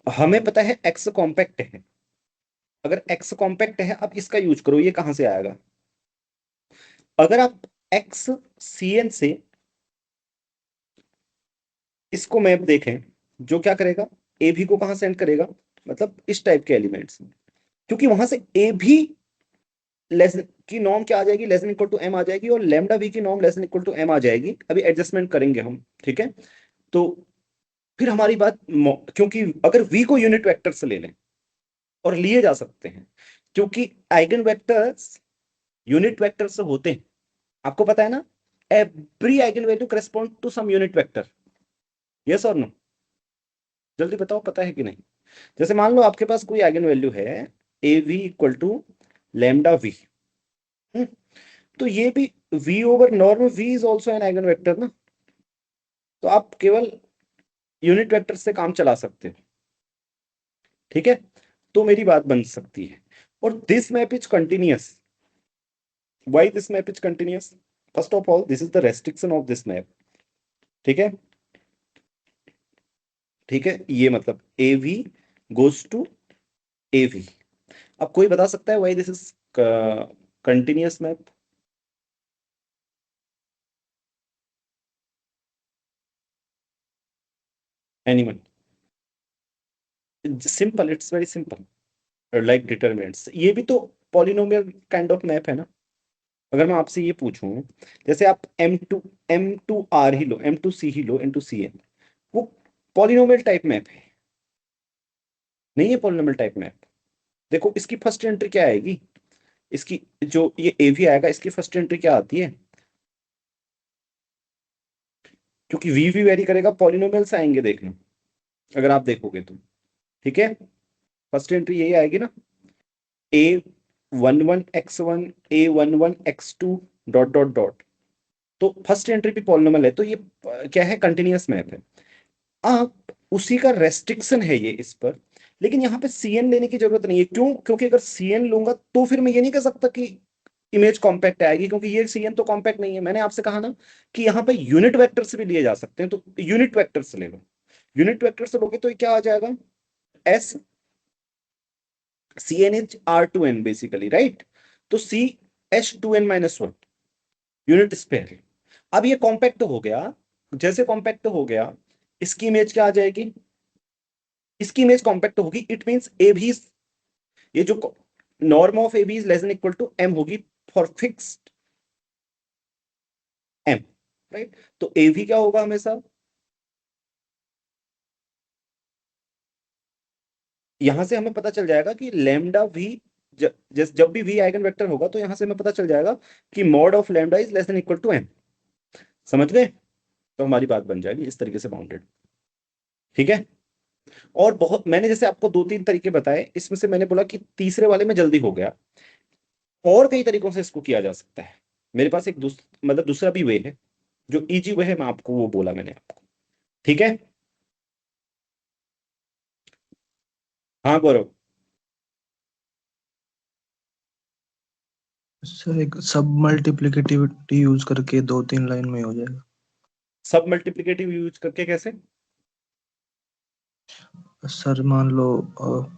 Speaker 1: हमें पता है एक्स कॉम्पैक्ट है। अगर एक्स कॉम्पैक्ट है, अब इसका यूज करो, ये कहां से आएगा? अगर आप एक्स सी एन से इसको मैप देखें, जो क्या करेगा, ए भी को कहां सेंड करेगा, मतलब इस टाइप के एलिमेंट्स, क्योंकि वहां से ए भी लेस की नॉर्म क्या आ जाएगी, less than equal to M आ जाएगी, और लैम्डा वी की norm less than equal to M आ जाएगी। अभी एडजस्टमेंट करेंगे हम, ठीक है। तो फिर हमारी बात, क्योंकि अगर वी को यूनिट वेक्टर से ले लें, और लिए जा सकते हैं, क्योंकि आइगन वेक्टर्स यूनिट वेक्टर से होते हैं। आपको पता है ना, every eigen value correspond to some unit vector. Yes और नो? जल्दी बताओ, पता है कि नहीं? जैसे मान लो आपके पास कोई आइगन वैल्यू है A V equal to lambda V, तो ये भी v over norm v is also an eigen vector ना। तो आप केवल यूनिट वेक्टर से काम चला सकते हो, ठीक है। तो मेरी बात बन सकती है। और this map is continuous. Why this map is continuous? First of all this is the restriction of this map, ठीक है। ठीक है, ये मतलब A V goes to A V. अब कोई बता सकता है why this is continuous map? Anyone? Simple, it's very simple, like determinants. ये भी तो पॉलिनोमियल काइंड ऑफ मैप है ना। अगर मैं आपसे ये पूछूं, जैसे आप M2 R ही लो, M2C ही लो, N2CN, वो पॉलिनोमियल टाइप मैप है? नहीं है पॉलिनोमियल टाइप मैप। देखो इसकी फर्स्ट एंट्री क्या आएगी, इसकी जो ये AV आएगा, इसकी फर्स्ट एंट्री क्या आती है? क्योंकि V भी वेरी करेगा, पॉलिनोमियल्स आएंगे देखना, अगर आप देखोगे तो, ठीक है। फर्स्ट एंट्री यही आएगी ना, A11x1 A11x2 dot dot dot. तो फर्स्ट एंट्री भी पॉलिनोमियल है, तो ये क्या है, कंटिन्यूअस मैप है। आप उसी का रेस्ट्रिक्शन है ये इस पर। लेकिन यहाँ पे CN लेने की जरूरत नहीं है, क्यों? क्योंकि अगर CN लूंगा तो फिर मैं ये नहीं कह सकता कि इमेज कॉम्पैक्ट आएगी, क्योंकि ये CN तो कॉम्पैक्ट नहीं है। मैंने आपसे कहा ना कि यहाँ पे यूनिट वेक्टर से भी लिए जा सकते हैं, तो यूनिट वेक्टर से ले लो। यूनिट वेक्टर से लोगे तो ये क्या आ जाएगा, S CN is R2N basically, right. तो CH2N-1 यूनिट स्पेयर। अब ये कॉम्पैक्ट हो गया, जैसे कॉम्पैक्ट हो गया, इसकी इमेज क्या आ जाएगी, इसकी इमेज कॉम्पैक्ट होगी। इट मींस ए भी, ये जो norm of A B is less than equal to M होगी फॉर फिक्स्ड एम, राइट। तो AV क्या होगा हमेशा, यहां से हमें पता चल जाएगा कि लैम्डा V, जब भी V आइगन वेक्टर होगा तो यहां से हमें पता चल जाएगा कि mod of lambda is less than equal to M। समझ गए? तो हमारी बात बन जाएगी इस तरीके से बाउंडेड। ठीक है। और बहुत मैंने जैसे आपको 2-3 तरीके बताए, इसमें से मैंने बोला कि तीसरे वाले में जल्दी हो गया, और कई तरीकों से इसको किया जा सकता है। मेरे पास एक मतलब दूसरा भी वे है, जो इजी वे है, मैं आपको वो बोला मैंने आपको। ठीक है। हाँ गौरव।
Speaker 3: सर एक सब मल्टीप्लिकेटिविटी यूज करके 2-3 लाइन में हो जाएगा।
Speaker 1: सब मल्टीप्लिकेटिव यूज करके कैसे?
Speaker 3: सर मान लो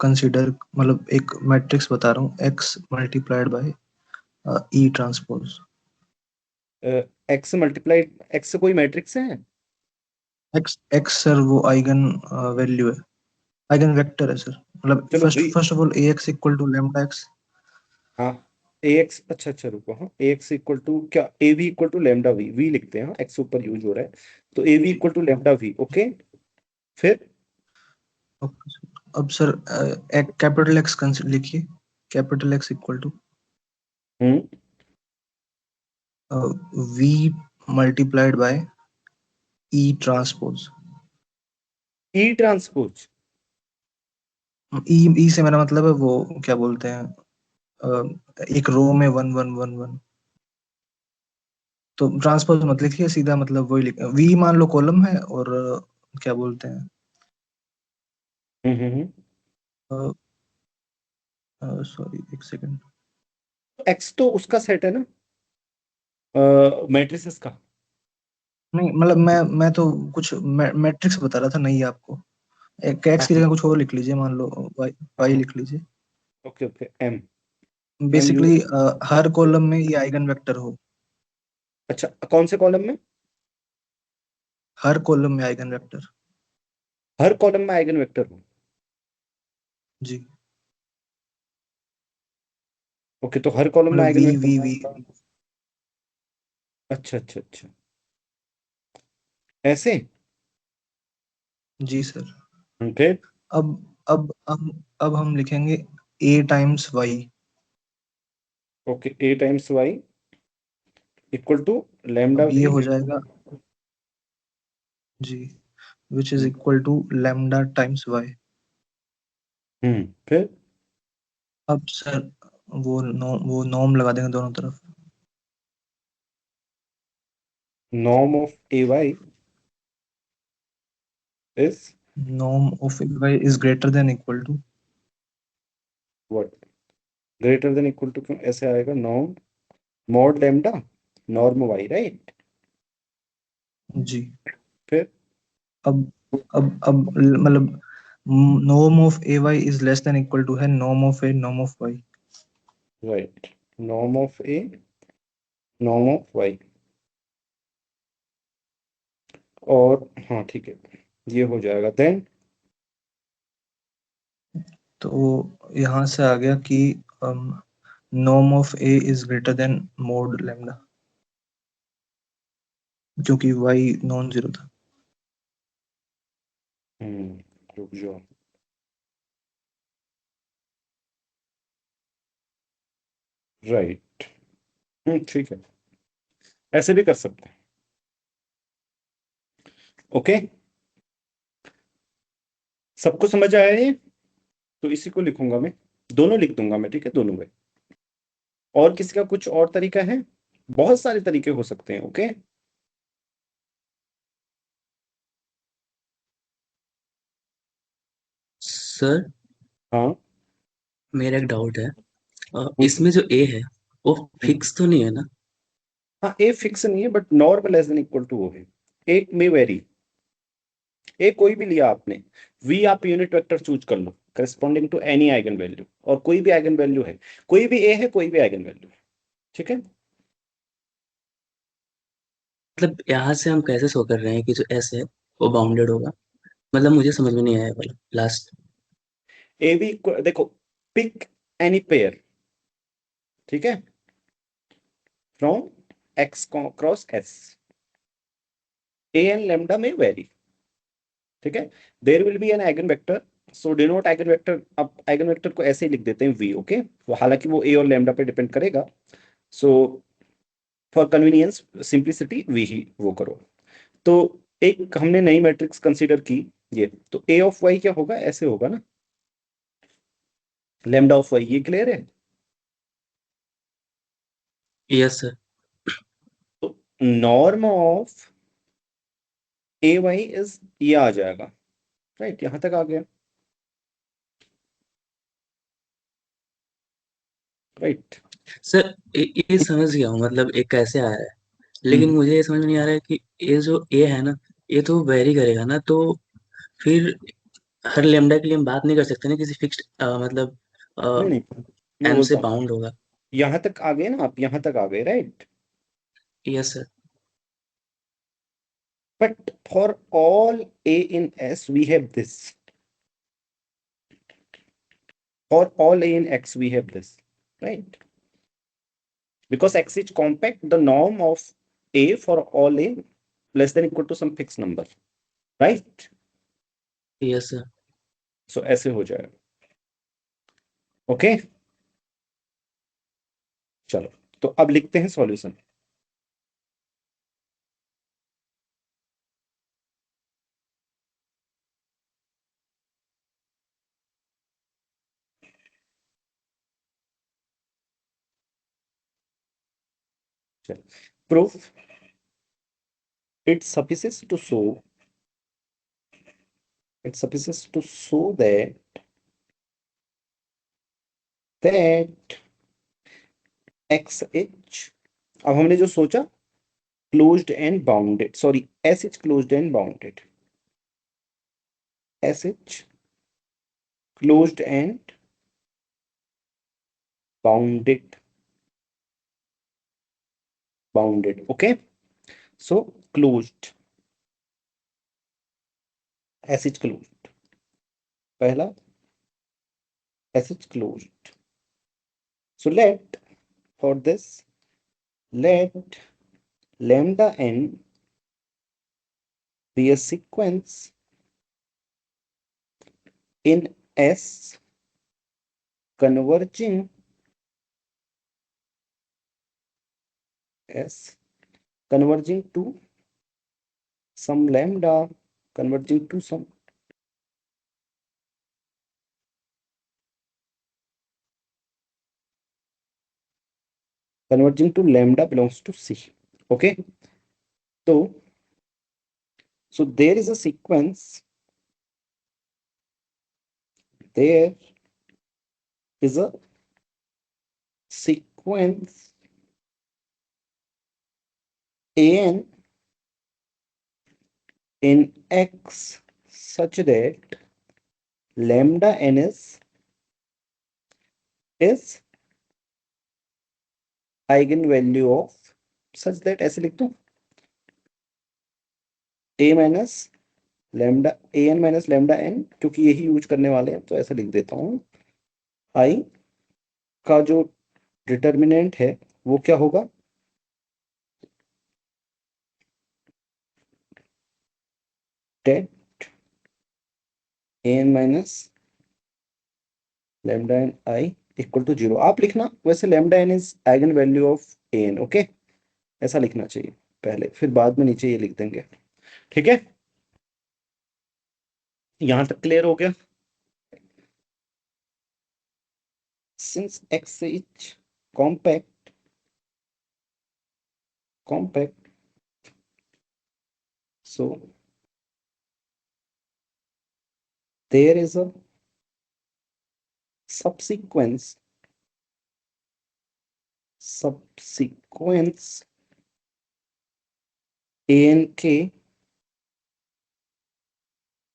Speaker 3: कंसीडर, मतलब एक मैट्रिक्स बता रहा हूँ, x multiplied by E transpose.
Speaker 1: X multiplied X से कोई मैट्रिक्स है?
Speaker 3: x सर वो आइगन वैल्यू है, आइगन वेक्टर है सर। मतलब
Speaker 1: चलो
Speaker 3: first
Speaker 1: V,
Speaker 3: first of all ax equal to lambda x।
Speaker 1: हाँ AX, अच्छा अच्छा रुको, हाँ AX इक्वल टू क्या, AV equal to lambda V, V लिखते हैं, हाँ X ऊपर यूज हो रहा है, तो AV equal to lambda V। Okay, फिर
Speaker 3: ओके सर। अब सर कैपिटल x लिखिए, capital X equal to
Speaker 1: hmm
Speaker 3: v multiplied by E transpose.
Speaker 1: E transpose.
Speaker 3: E से मेरा मतलब है वो क्या बोलते हैं, एक रो में 1 1 1 1, तो ट्रांसपोज मत लिखिए, सीधा मतलब वही लिख, वी मान लो कॉलम है और क्या बोलते हैं, सॉरी एक सेकंड।
Speaker 1: X तो उसका सेट है ना, मैट्रिसेस का।
Speaker 3: नहीं मतलब मैं तो कुछ मैट्रिक्स बता रहा था, नहीं आपको। एक एक्स की
Speaker 1: हाँ
Speaker 3: जगह कुछ और लिख लीजिए, मान लो वाई
Speaker 1: हाँ
Speaker 3: वाई
Speaker 1: हाँ,
Speaker 3: लिख लीजिए।
Speaker 1: Okay okay, M M use.
Speaker 3: Basically हर कॉलम में ये आइगन वेक्टर हो,
Speaker 1: अच्छा कौन से कॉलम में?
Speaker 3: हर कॉलम में आइगन वेक्टर।
Speaker 1: हर कॉलम में आइगन वेक्टर हो।
Speaker 3: जी,
Speaker 1: ओके, तो हर कॉलम में
Speaker 3: मतलब
Speaker 1: eigen
Speaker 3: V
Speaker 1: vector
Speaker 3: V V
Speaker 1: होगा। अच्छा अच्छा अच्छा, ऐसे।
Speaker 3: जी सर।
Speaker 1: फिर
Speaker 3: अब अब हम लिखेंगे a times Y.
Speaker 1: Okay, A times Y equal to lambda
Speaker 3: अब ये
Speaker 1: V।
Speaker 3: हो जाएगा जी, which is equal to lambda times Y.
Speaker 1: फिर
Speaker 3: अब सर वो नॉर्म लगा देंगे दोनों तरफ।
Speaker 1: Norm of AY is
Speaker 3: norm of Y is greater than equal to.
Speaker 1: What? Greater than equal to क्यों ऐसे आएगा? Norm mod lambda norm Y, right.
Speaker 3: जी।
Speaker 1: फिर
Speaker 3: अब मतलब norm of A Y is less than equal to है norm of A norm of Y.
Speaker 1: Right, norm of A norm of Y। और हाँ ठीक है, ये हो जाएगा देन।
Speaker 3: तो यहाँ से आ गया कि norm of A is greater then mode lambda, क्योंकि वाई नॉन जीरो था।
Speaker 1: रुक जाओ, राइट। ठीक है, ऐसे भी कर सकते हैं। ओके, सबको समझ आया ये? तो इसी को लिखूंगा मैं, दोनों लिख दूंगा मैं, ठीक है, दोनों में। और किसी का कुछ और तरीका है? बहुत सारे तरीके हो सकते हैं। ओके,
Speaker 2: सर
Speaker 1: हाँ
Speaker 2: मेरा एक डाउट है,
Speaker 1: पूछो।
Speaker 2: इसमें जो ए है वो
Speaker 1: हम्म,
Speaker 2: फिक्स तो नहीं है ना?
Speaker 1: हाँ ए फिक्स नहीं है, but norm less than equal to वो है। एक में वेरी, ए कोई भी लिया आपने, वी आप यूनिट वेक्टर चूज कर लो corresponding to any eigen value, और कोई भी आइगन वैल्यू है, कोई भी ए है, कोई भी आइगन वैल्यू है। ठीक है।
Speaker 2: मतलब यहाँ से हम कैसे शो कर रहे हैं कि जो एस है वो बाउंडेड होगा? मतलब मुझे समझ में नहीं आया वाला लास्ट।
Speaker 1: ए वी देखो, पिक एनी पेयर, ठीक है, from X cross S, a and lambda may vary, ठीक है. There will be an eigen vector, so denote eigen vector. अब आइगन वेक्टर को ऐसे ही लिख देते हैं v, ओके. वो हालांकि वो a और लैम्डा पे डिपेंड करेगा, so for convenience simplicity v ही वो करो. तो एक हमने नई मैट्रिक्स कंसीडर की ये, तो a ऑफ y क्या होगा, ऐसे होगा ना, लैम्डा ऑफ y. ये क्लियर है.
Speaker 2: Yes sir.
Speaker 1: तो norm of A Y is ये आ जाएगा, राइट. यहां तक आ गया, राइट.
Speaker 2: सर ये समझ गया हूँ, मतलब ये कैसे आ रहा है, लेकिन मुझे ये समझ में नहीं आ रहा है कि ये जो ए है ना, ये तो वेरी करेगा ना, तो फिर हर लेमडा के लिए हम बात नहीं कर सकते ना किसी फिक्स्ड, मतलब
Speaker 1: नहीं नहीं, मैं
Speaker 2: एम से
Speaker 1: बोलता हूँ,
Speaker 2: बाउंड होगा.
Speaker 1: यहां तक आ गए ना आप, यहां तक आ गए, right.
Speaker 2: Yes sir.
Speaker 1: But for all a in S, we have this. For all a in X, we have this, right? Because X is compact, the norm of a for all a less than equal to some fixed number, right?
Speaker 2: Yes sir.
Speaker 1: So ऐसे हो जाएगा, okay. चलो, तो अब लिखते हैं solution. Proof. It suffices to show. It suffices to show that XH. अब हमने जो सोचा, closed and bounded, sorry, SH closed and bounded, SH closed and bounded, okay. So closed, SH closed, पहला SH closed. So let, for this, let lambda n be a sequence in S converging to some lambda converging to some converging to lambda belongs to C, okay. So there is a sequence, there is a sequence an in X such that lambda n is eigenvalue of, such that ऐसे लिख दो, a minus lambda a n minus lambda n, क्योंकि यही use करने वाले हैं, तो ऐसा लिख देता हूं. i का जो डिटर्मिनेंट है वो क्या होगा, det an minus lambda n i equal to 0. आप लिखना वैसे lambda n is eigen value of an, okay. ऐसा लिखना चाहिए पहले, फिर बाद में नीचे ये लिख देंगे, ठीक है. यहां तक क्लियर हो गया. Since X is compact, so there is a subsequence ANK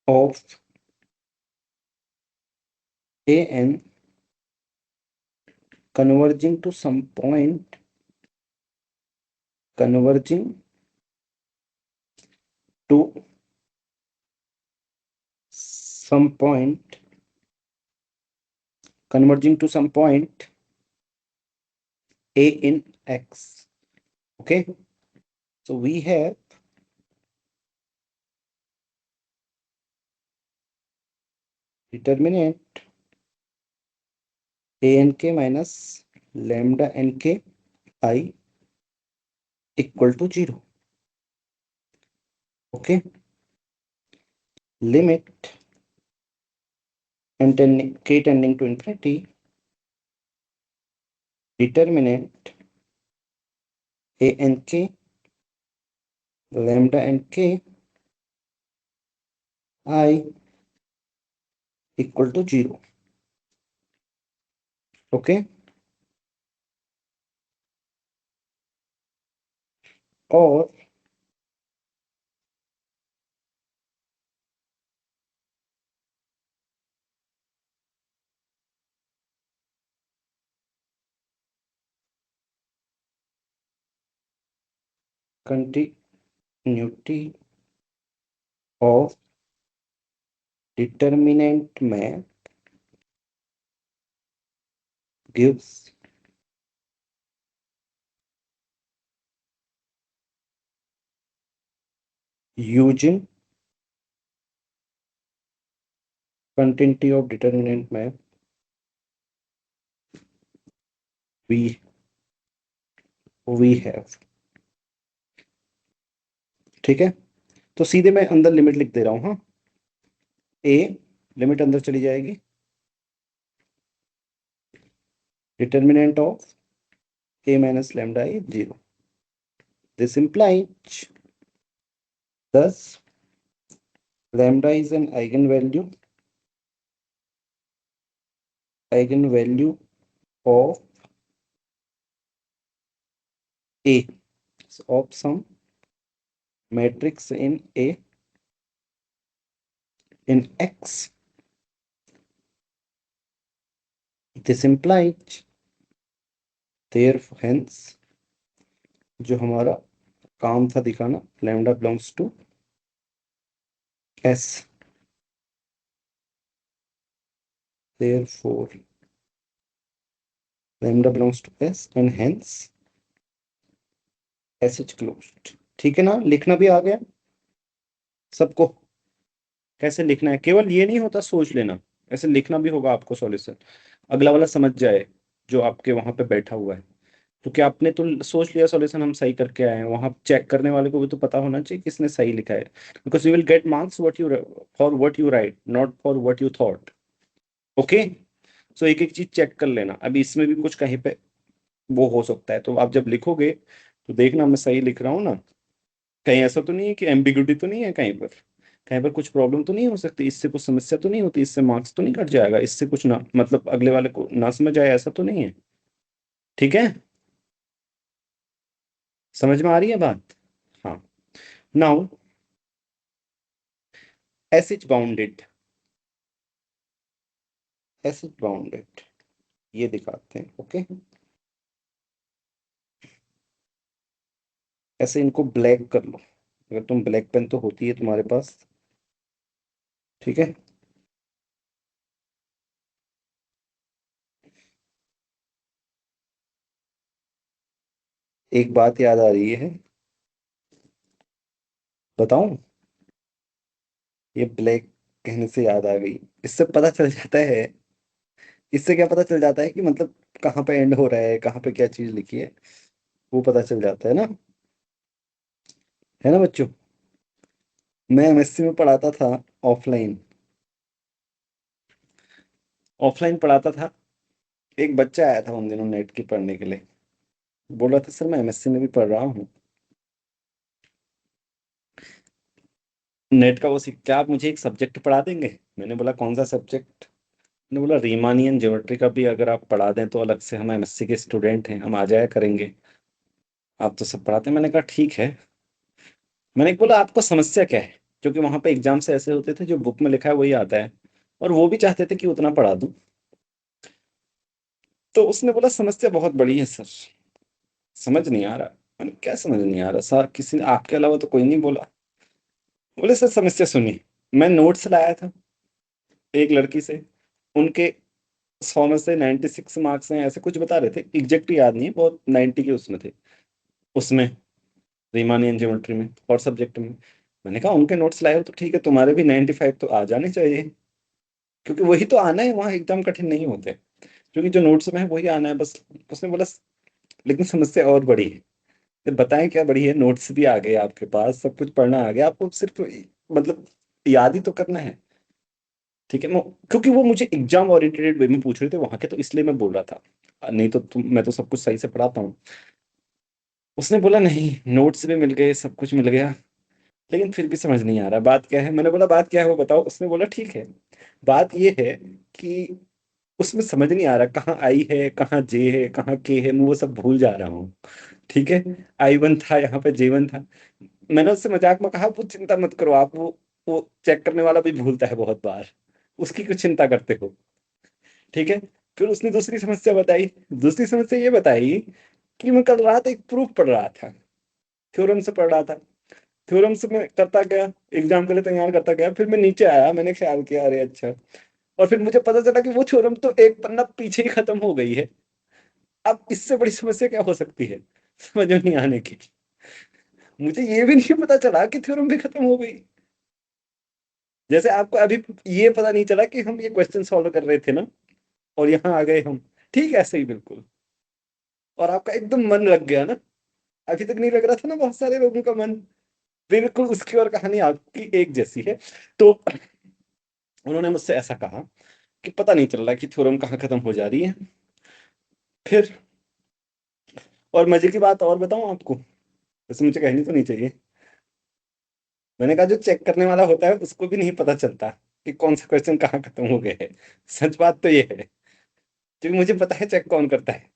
Speaker 1: of AN converging to some point, converging to some point A in X, okay. So we have determinant A N के minus lambda N के I equal to 0. Okay, limit n tending k tending to infinity, determinant a n k lambda n k I equal to 0. Okay, और continuity of determinant map gives using continuity of determinant map we have. ठीक है, तो सीधे मैं अंदर limit लिख दे रहा हूं. हाँ, ए लिमिट अंदर चली जाएगी, determinant of a minus lambda is 0. This implies thus lambda is an eigenvalue of A, of some matrix in A in X. This implies therefore hence जो हमारा काम था दिखाना, lambda belongs to S. Therefore lambda belongs to S and hence S is closed. ठीक है ना, लिखना भी आ गया सबको. कैसे लिखना है, केवल ये नहीं होता सोच लेना, ऐसे लिखना भी होगा आपको सॉल्यूशन. अगला वाला समझ जाए जो आपके वहां पे बैठा हुआ है, क्योंकि आपने तो सोच लिया सॉल्यूशन हम सही करके आए हैं, वहां चेक करने वाले को भी तो पता होना चाहिए किसने सही लिखा है. Because you will get marks for what you write, not for what you thought. Okay, so एक एक चीज चेक कर लेना. अभी इसमें भी कुछ कहीं पे वो हो सकता है, तो आप जब लिखोगे तो देखना मैं सही लिख रहा हूँ ना. कहीं ऐसा तो नहीं है कि एम्बिग्यूटी तो नहीं है, कहीं पर कुछ प्रॉब्लम तो नहीं हो सकती, इससे कुछ समस्या तो नहीं होती, इससे मार्क्स तो नहीं कट जाएगा, इससे कुछ ना मतलब अगले वाले को ना समझ आए, ऐसा तो नहीं है. ठीक है, समझ में आ रही है बात. हाँ, नाउ एस इज बाउंडेड, ये दिखाते हैं. ओके, ऐसे इनको ब्लैक कर लो, अगर तुम ब्लैक पेन तो होती है तुम्हारे पास. ठीक है, एक बात याद आ रही है, बताऊं. ये ब्लैक कहने से याद आ गई, इससे पता चल जाता है, इससे क्या पता चल जाता है कि मतलब कहाँ पे एंड हो रहा है, कहाँ पे क्या चीज लिखी है, वो पता चल जाता है ना बच्चों. मैं एमएससी में पढ़ाता था, ऑफलाइन पढ़ाता था. एक बच्चा आया था उन दिनों नेट की पढ़ने के लिए, बोल रहा था सर मैं एमएससी में भी पढ़ रहा हूँ, नेट का वो सीख, क्या आप मुझे एक सब्जेक्ट पढ़ा देंगे. मैंने बोला कौन सा सब्जेक्ट. ने बोला रीमानियन ज्योमेट्री का भी अगर आप पढ़ा दें तो अलग से, हम एमएससी के स्टूडेंट हैं, हम आ जाया करेंगे, आप तो सब पढ़ाते हैं. मैंने कहा ठीक है. मैंने बोला आपको समस्या क्या है, क्योंकि वहां पे एग्जाम से ऐसे होते थे जो बुक में लिखा है वही आता है, और वो भी चाहते थे कि उतना पढ़ा दूं. तो उसने बोला समस्या बहुत बड़ी है सर, समझ नहीं आ रहा. मैंने क्या समझ नहीं आ रहा सर, किसी ने आपके अलावा तो कोई नहीं बोला. बोले सर समस्या सुनिए, मैं नोट्स लाया था एक लड़की से, उनके 100 में से 96 मार्क्स हैं, ऐसे कुछ बता रहे थे, एग्जैक्ट याद नहीं है, बहुत 90 के उसमें थे, उसमें रीमानियन ज्योमेट्री में और सब्जेक्ट में. मैंने कहा उनके नोट्स लाए हो तो ठीक है, तुम्हारे भी 95 तो आ जाने चाहिए. क्योंकि वही तो आना है, वहां एकदम कठिन नहीं होते, क्योंकि जो नोट्स में है वही आना है बस। उसने बोला लेकिन समस्या और बड़ी है। तो बताएं क्या बड़ी है? नोट्स भी आ गए आपके पास, सब कुछ पढ़ना आ गया, आपको सिर्फ मतलब याद ही तो करना है। ठीक है, क्योंकि वो मुझे एग्जाम ओरिएंटेड वे में पूछ रहे थे वहां के, तो इसलिए मैं बोल रहा था, नहीं तो मैं तो सब कुछ सही से पढ़ाता हूँ। उसने बोला नहीं, नोट्स भी मिल गए, सब कुछ मिल गया, लेकिन फिर भी समझ नहीं आ रहा बात क्या है। मैंने बोला बात क्या है वो बताओ। उसने बोला ठीक है, बात ये है कि उसमें समझ नहीं आ रहा कहाँ आई है, कहाँ जे है, कहाँ के है, मैं वो सब भूल जा रहा हूँ। ठीक है, I1 था, यहाँ पे J1 था। मैंने उससे मजाक में कहा वो चिंता मत करो आप, वो चेक करने वाला भी भूलता है बहुत बार, उसकी क्यों चिंता करते हो। ठीक है, फिर उसने दूसरी समस्या बताई। दूसरी समस्या ये बताई कि मैं कल रात एक प्रूफ पढ़ रहा था, थ्योरम से पढ़ रहा था। थ्योरम से मैं करता गया, एग्जाम के लिए तैयार करता गया, फिर मैं नीचे आया, मैंने ख्याल किया अरे अच्छा, और फिर मुझे पता चला कि वो थ्योरम तो एक पन्ना पीछे ही खत्म हो गई है। अब इससे बड़ी समस्या क्या हो सकती है समझ में नहीं आने की। मुझे ये भी नहीं पता चला कि थ्योरम भी खत्म हो गई। जैसे आपको अभी ये पता नहीं चला कि हम ये क्वेश्चन सॉल्व कर रहे थे ना, और यहाँ आ गए हम, ठीक ऐसे ही बिल्कुल। और आपका एकदम मन लग गया ना, अभी तक नहीं लग रहा था ना बहुत सारे लोगों का मन, बिल्कुल उसकी और कहानी आपकी एक जैसी है। तो उन्होंने मुझसे ऐसा कहा कि पता नहीं चल रहा कि थ्योरम कहाँ खत्म हो जा रही है। फिर और मजे की बात और बताऊं आपको, वैसे मुझे कहनी तो नहीं चाहिए। मैंने कहा जो चेक करने वाला होता है उसको भी नहीं पता चलता कि कौन सा क्वेश्चन कहाँ खत्म हो गया है। सच बात तो ये है, क्योंकि मुझे पता है चेक कौन करता है।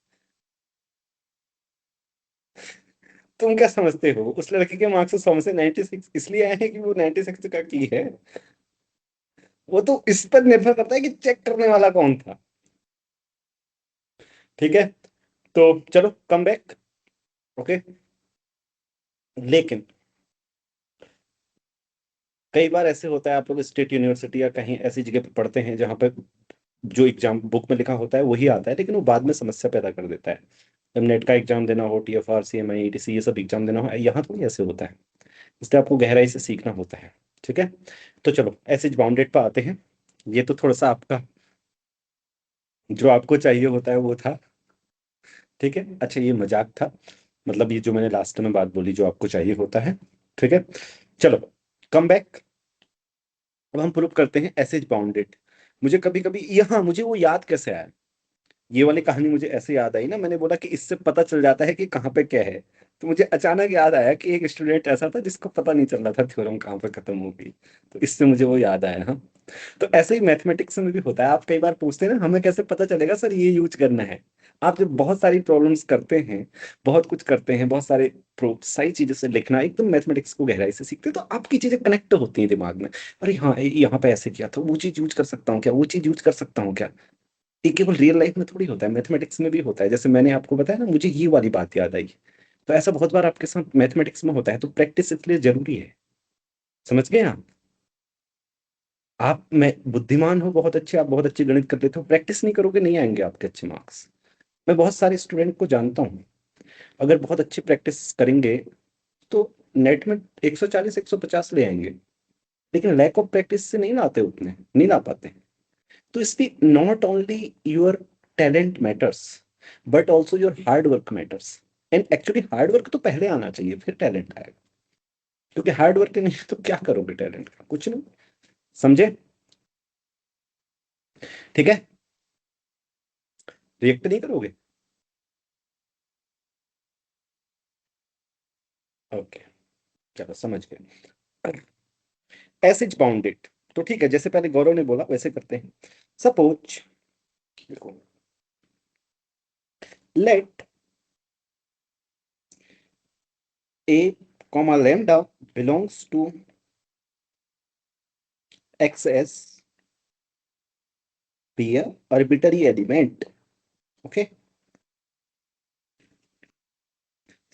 Speaker 1: तुम क्या समझते हो उस लड़के के मार्क्स 100 में से 96 इसलिए आए हैं कि वो 96 का की है? वो तो इस पर निर्भर करता है कि चेक करने वाला कौन था। ठीक है, तो चलो कम बैक। ओके, लेकिन कई बार ऐसे होता है, आप लोग स्टेट यूनिवर्सिटी या कहीं ऐसी जगह पे पढ़ते हैं जहां पे जो एग्जाम बुक में लिखा होता है वही आता है, लेकिन वो बाद में समस्या पैदा कर देता है। जब नेट का एग्जाम देना हो, TFR CMI ETC ये सब एग्जाम देना हो, यहाँ तो नहीं ऐसे होता है। इसलिए आपको गहराई से सीखना होता है। ठीक है, तो चलो ऐसे बाउंडेड पे आते हैं। ये तो थोड़ा सा आपका जो आपको चाहिए होता है वो था। ठीक है, अच्छा ये मजाक था, मतलब ये जो मैंने लास्ट में बात बोली जो आपको चाहिए होता है। ठीक है, चलो कम बैक। अब हम प्रूव करते हैं एस एच बाउंडेड। मुझे कभी कभी यहाँ मुझे वो याद कैसे आया, ये वाली कहानी मुझे ऐसे याद आई ना, मैंने बोला कि इससे पता चल जाता है कि कहाँ पे क्या है। तो मुझे अचानक याद आया कि एक स्टूडेंट ऐसा था जिसको पता नहीं चल रहा था थ्योरम कहाँ पे खत्म हो गई, तो इससे मुझे वो याद आया। हाँ, तो ऐसे ही मैथमेटिक्स में भी होता है। आप कई बार पूछते हैं ना हमें कैसे पता चलेगा सर ये यूज करना है। आप जब बहुत सारी प्रॉब्लम्स करते हैं, बहुत कुछ करते हैं, बहुत सारे सारी चीजें से लिखना, एकदम मैथमेटिक्स को गहराई से सीखते हैं, तो आपकी चीजें कनेक्ट होती हैं दिमाग में। अरे हाँ, यहाँ पे ऐसे किया था, वो चीज यूज कर सकता हूँ क्या, वो चीज यूज कर सकता हूँ क्या। ये केवल रियल लाइफ में थोड़ी होता है, मैथमेटिक्स में भी होता है। जैसे मैंने आपको बताया ना, मुझे ये वाली बात याद आई। तो ऐसा बहुत बार आपके साथ मैथमेटिक्स में होता है, तो प्रैक्टिस इसलिए जरूरी है। समझ गए आप मैं बुद्धिमान हो बहुत अच्छे, आप बहुत अच्छे गणित कर लेते हो, प्रैक्टिस नहीं करोगे नहीं आएंगे आपके अच्छे मार्क्स। मैं बहुत सारे स्टूडेंट को जानता हूँ, अगर बहुत अच्छी प्रैक्टिस करेंगे तो नेट में 140 150 ले आएंगे, लेकिन लैक ऑफ प्रैक्टिस से नहीं लाते, उतने नहीं ला पाते। तो इसलिए not only your talent matters, but also your hard work matters. And actually hard work तो पहले आना चाहिए, फिर टैलेंट आएगा। क्योंकि हार्ड वर्क नहीं तो क्या करोगे टैलेंट का, कुछ नहीं। समझे? ठीक है, रिएक्ट नहीं करोगे? ओके, चलो समझ गए। एस इज बाउंडेड, तो ठीक है, जैसे पहले गौरव ने बोला वैसे करते हैं। Suppose let A comma lambda belongs to XS be a arbitrary element। Okay,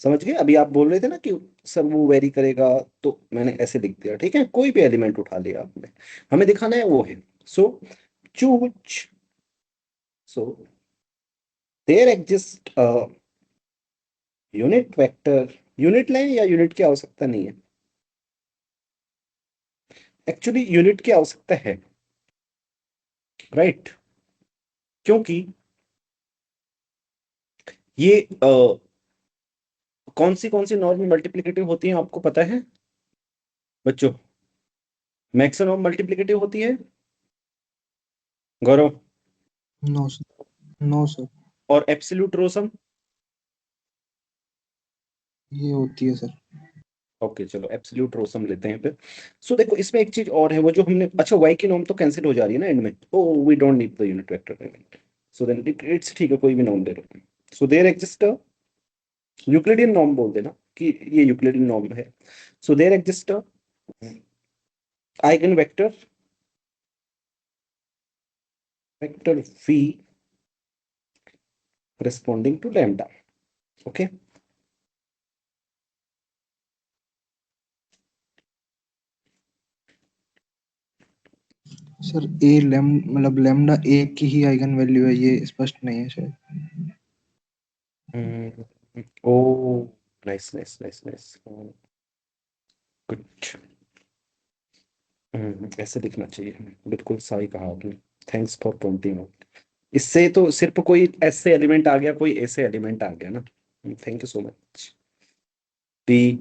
Speaker 1: समझ गए? अभी आप बोल रहे थे ना कि सर वो वेरी करेगा, तो मैंने ऐसे लिख दिया। ठीक है, कोई भी एलिमेंट उठा लिया आपने, हमें दिखाना है वो है। So choose, so there exist unit vector. Unit लें या यूनिट की आवश्यकता नहीं है, एक्चुअली यूनिट की आवश्यकता है। राइट, क्योंकि ये कौन सी नॉर्म मल्टीप्लिकेटिव होती है आपको पता है बच्चों? मैक्सिमम मल्टीप्लिकेटिव होती है गौरव,
Speaker 3: नो सर, नो सर,
Speaker 1: और एब्सोल्यूट रोसम?
Speaker 3: ये होती है सर।
Speaker 1: ओके चलो एब्सोल्यूट रोसम लेते हैं फिर। सो देखो इसमें एक चीज और है, वो जो हमने, अच्छा वाई की नॉर्म तो कैंसिल हो जा रही है ना एंड में, oh we don't need the unit vector, so then it's ठीक है, कोई भी नॉर्म दे लो। So there exist Euclidean norm बोल देना कि ये यूक्लिडियन नॉर्म है। So there exist eigen vector v corresponding to lambda, okay?
Speaker 3: Sir ए मतलब लैम्डा ए की ही आइगन वैल्यू है, ये स्पष्ट नहीं है शायद।
Speaker 1: Oh nice nice nice nice, good. ऐसे लिखना चाहिए, बिल्कुल सही कहा आपने, थैंक्स फॉर पॉइंटिंग आउट। इससे तो सिर्फ कोई ऐसे एलिमेंट आ गया, कोई ऐसे एलिमेंट आ गया ना, thank you so much. T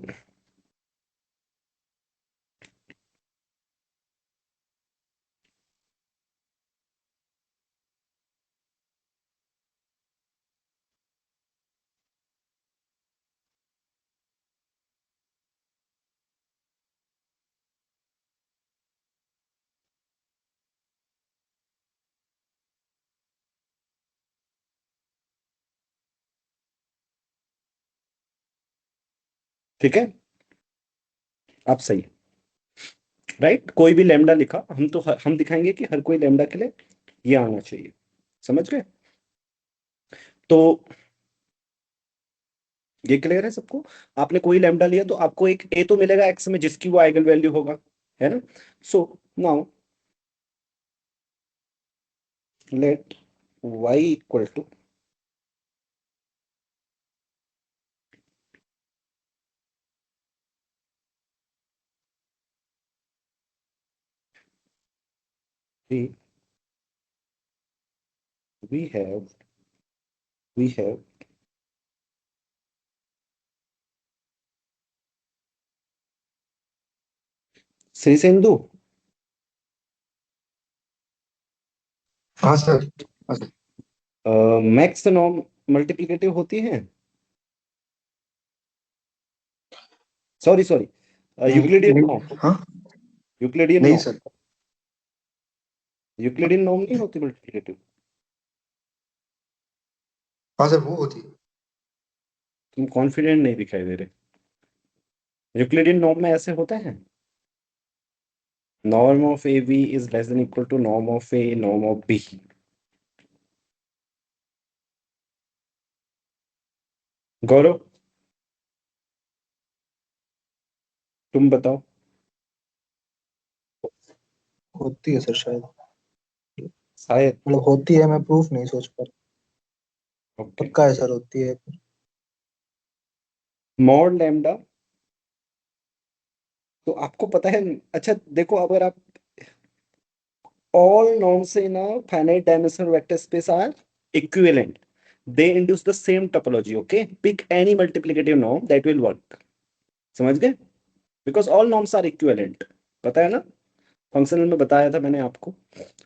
Speaker 1: ठीक है, आप सही, राइट। कोई भी लैम्डा लिखा हम तो हम दिखाएंगे कि हर कोई लैम्डा के लिए ये आना चाहिए, समझ गए? तो ये क्लियर है सबको? आपने कोई लैम्डा लिया तो आपको एक ए तो मिलेगा एक्स में जिसकी वो आइगन वैल्यू होगा, है ना? So now let y equal to we we have we have Shri Sindhu,
Speaker 4: हाँ सर, हाँ सर।
Speaker 1: मैक्स नॉर्म मल्टीप्लिकेटिव होती है? सॉरी सॉरी, यूक्लिडियन नॉर्म,
Speaker 4: हाँ
Speaker 1: यूक्लिडियन
Speaker 4: नहीं
Speaker 1: नॉर्म,
Speaker 4: सर,
Speaker 1: यूक्लिडियन नॉर्म नहीं होती मल्टीप्लिकेटिव?
Speaker 4: हाँ सर वो होती है।
Speaker 1: तुम कॉन्फिडेंट नहीं दिखाई दे रहे। यूक्लिडियन नॉर्म में ऐसे होता है, norm of AB is less than equal to norm of A, norm of B। गौरव तुम बताओ।
Speaker 3: होती है सर शायद,
Speaker 1: शायद,
Speaker 3: मतलब होती है, मैं प्रूफ नहीं सोच पा रहा।
Speaker 1: ओके।
Speaker 3: पक्का है सर, होती है।
Speaker 1: मॉड लैम्डा, तो आपको पता है, अच्छा देखो अगर आप all norms in a finite dimensional vector space are equivalent, they induce the same topology, okay? Pick any multiplicative norm that will work, समझ गए? Because all norms are equivalent, पता है ना, फंक्शनल में बताया था मैंने आपको।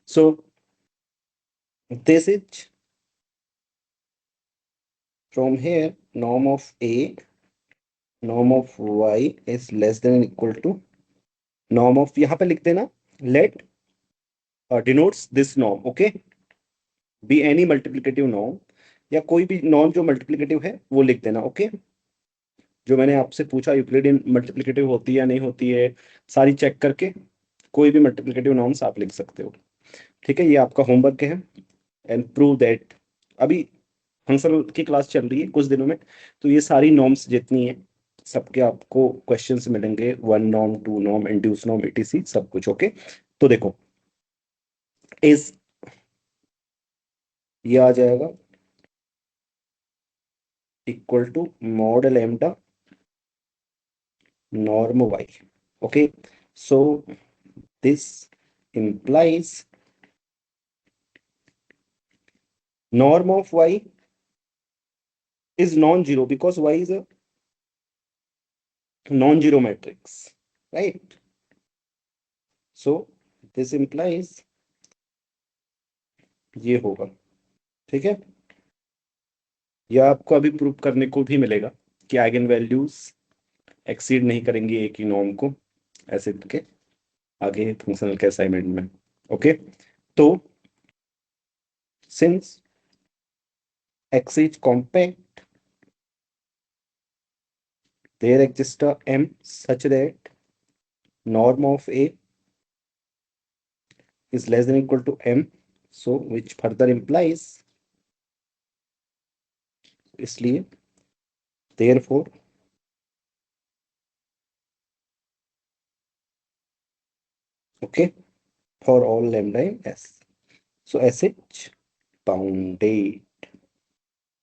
Speaker 1: So this is from here norm of A, norm of y is less than or equal to norm of, यहाँ पे लिख देना let denotes this norm, okay? Be any multiplicative norm, या कोई भी नॉर्म जो मल्टीप्लिकेटिव है वो लिख देना, ओके? जो मैंने आपसे पूछा यूक्लिडियन मल्टीप्लिकेटिव होती है या नहीं होती है, सारी चेक करके कोई भी मल्टीप्लिकेटिव नॉर्म्स आप लिख सकते हो, ठीक है? ये आपका होमवर्क है, एंड प्रूव दैट। अभी फंक्शनल की क्लास चल रही है कुछ दिनों में, तो ये सारी नॉर्म्स जितनी है सबके आपको क्वेश्चंस मिलेंगे, 1 norm, 2 norm, induce norm, etc सब कुछ, ओके? तो देखो इस ये आ जाएगा equal to mod lambda norm y, okay? So this implies norm of y is non-zero because y is a non-zero matrix, right? So this implies ये होगा, ठीक है। या आपको अभी प्रूव करने को भी मिलेगा कि आइगन वैल्यूज एक्सीड नहीं करेंगी एक ही नॉर्म को, ऐसे करके आगे फंक्शनल के असाइनमेंट में। ओके, तो since x is compact, there exists a m such that norm of a is less than or equal to m, so which further implies, इसलिए therefore okay for all lambda in s, so sh bounded।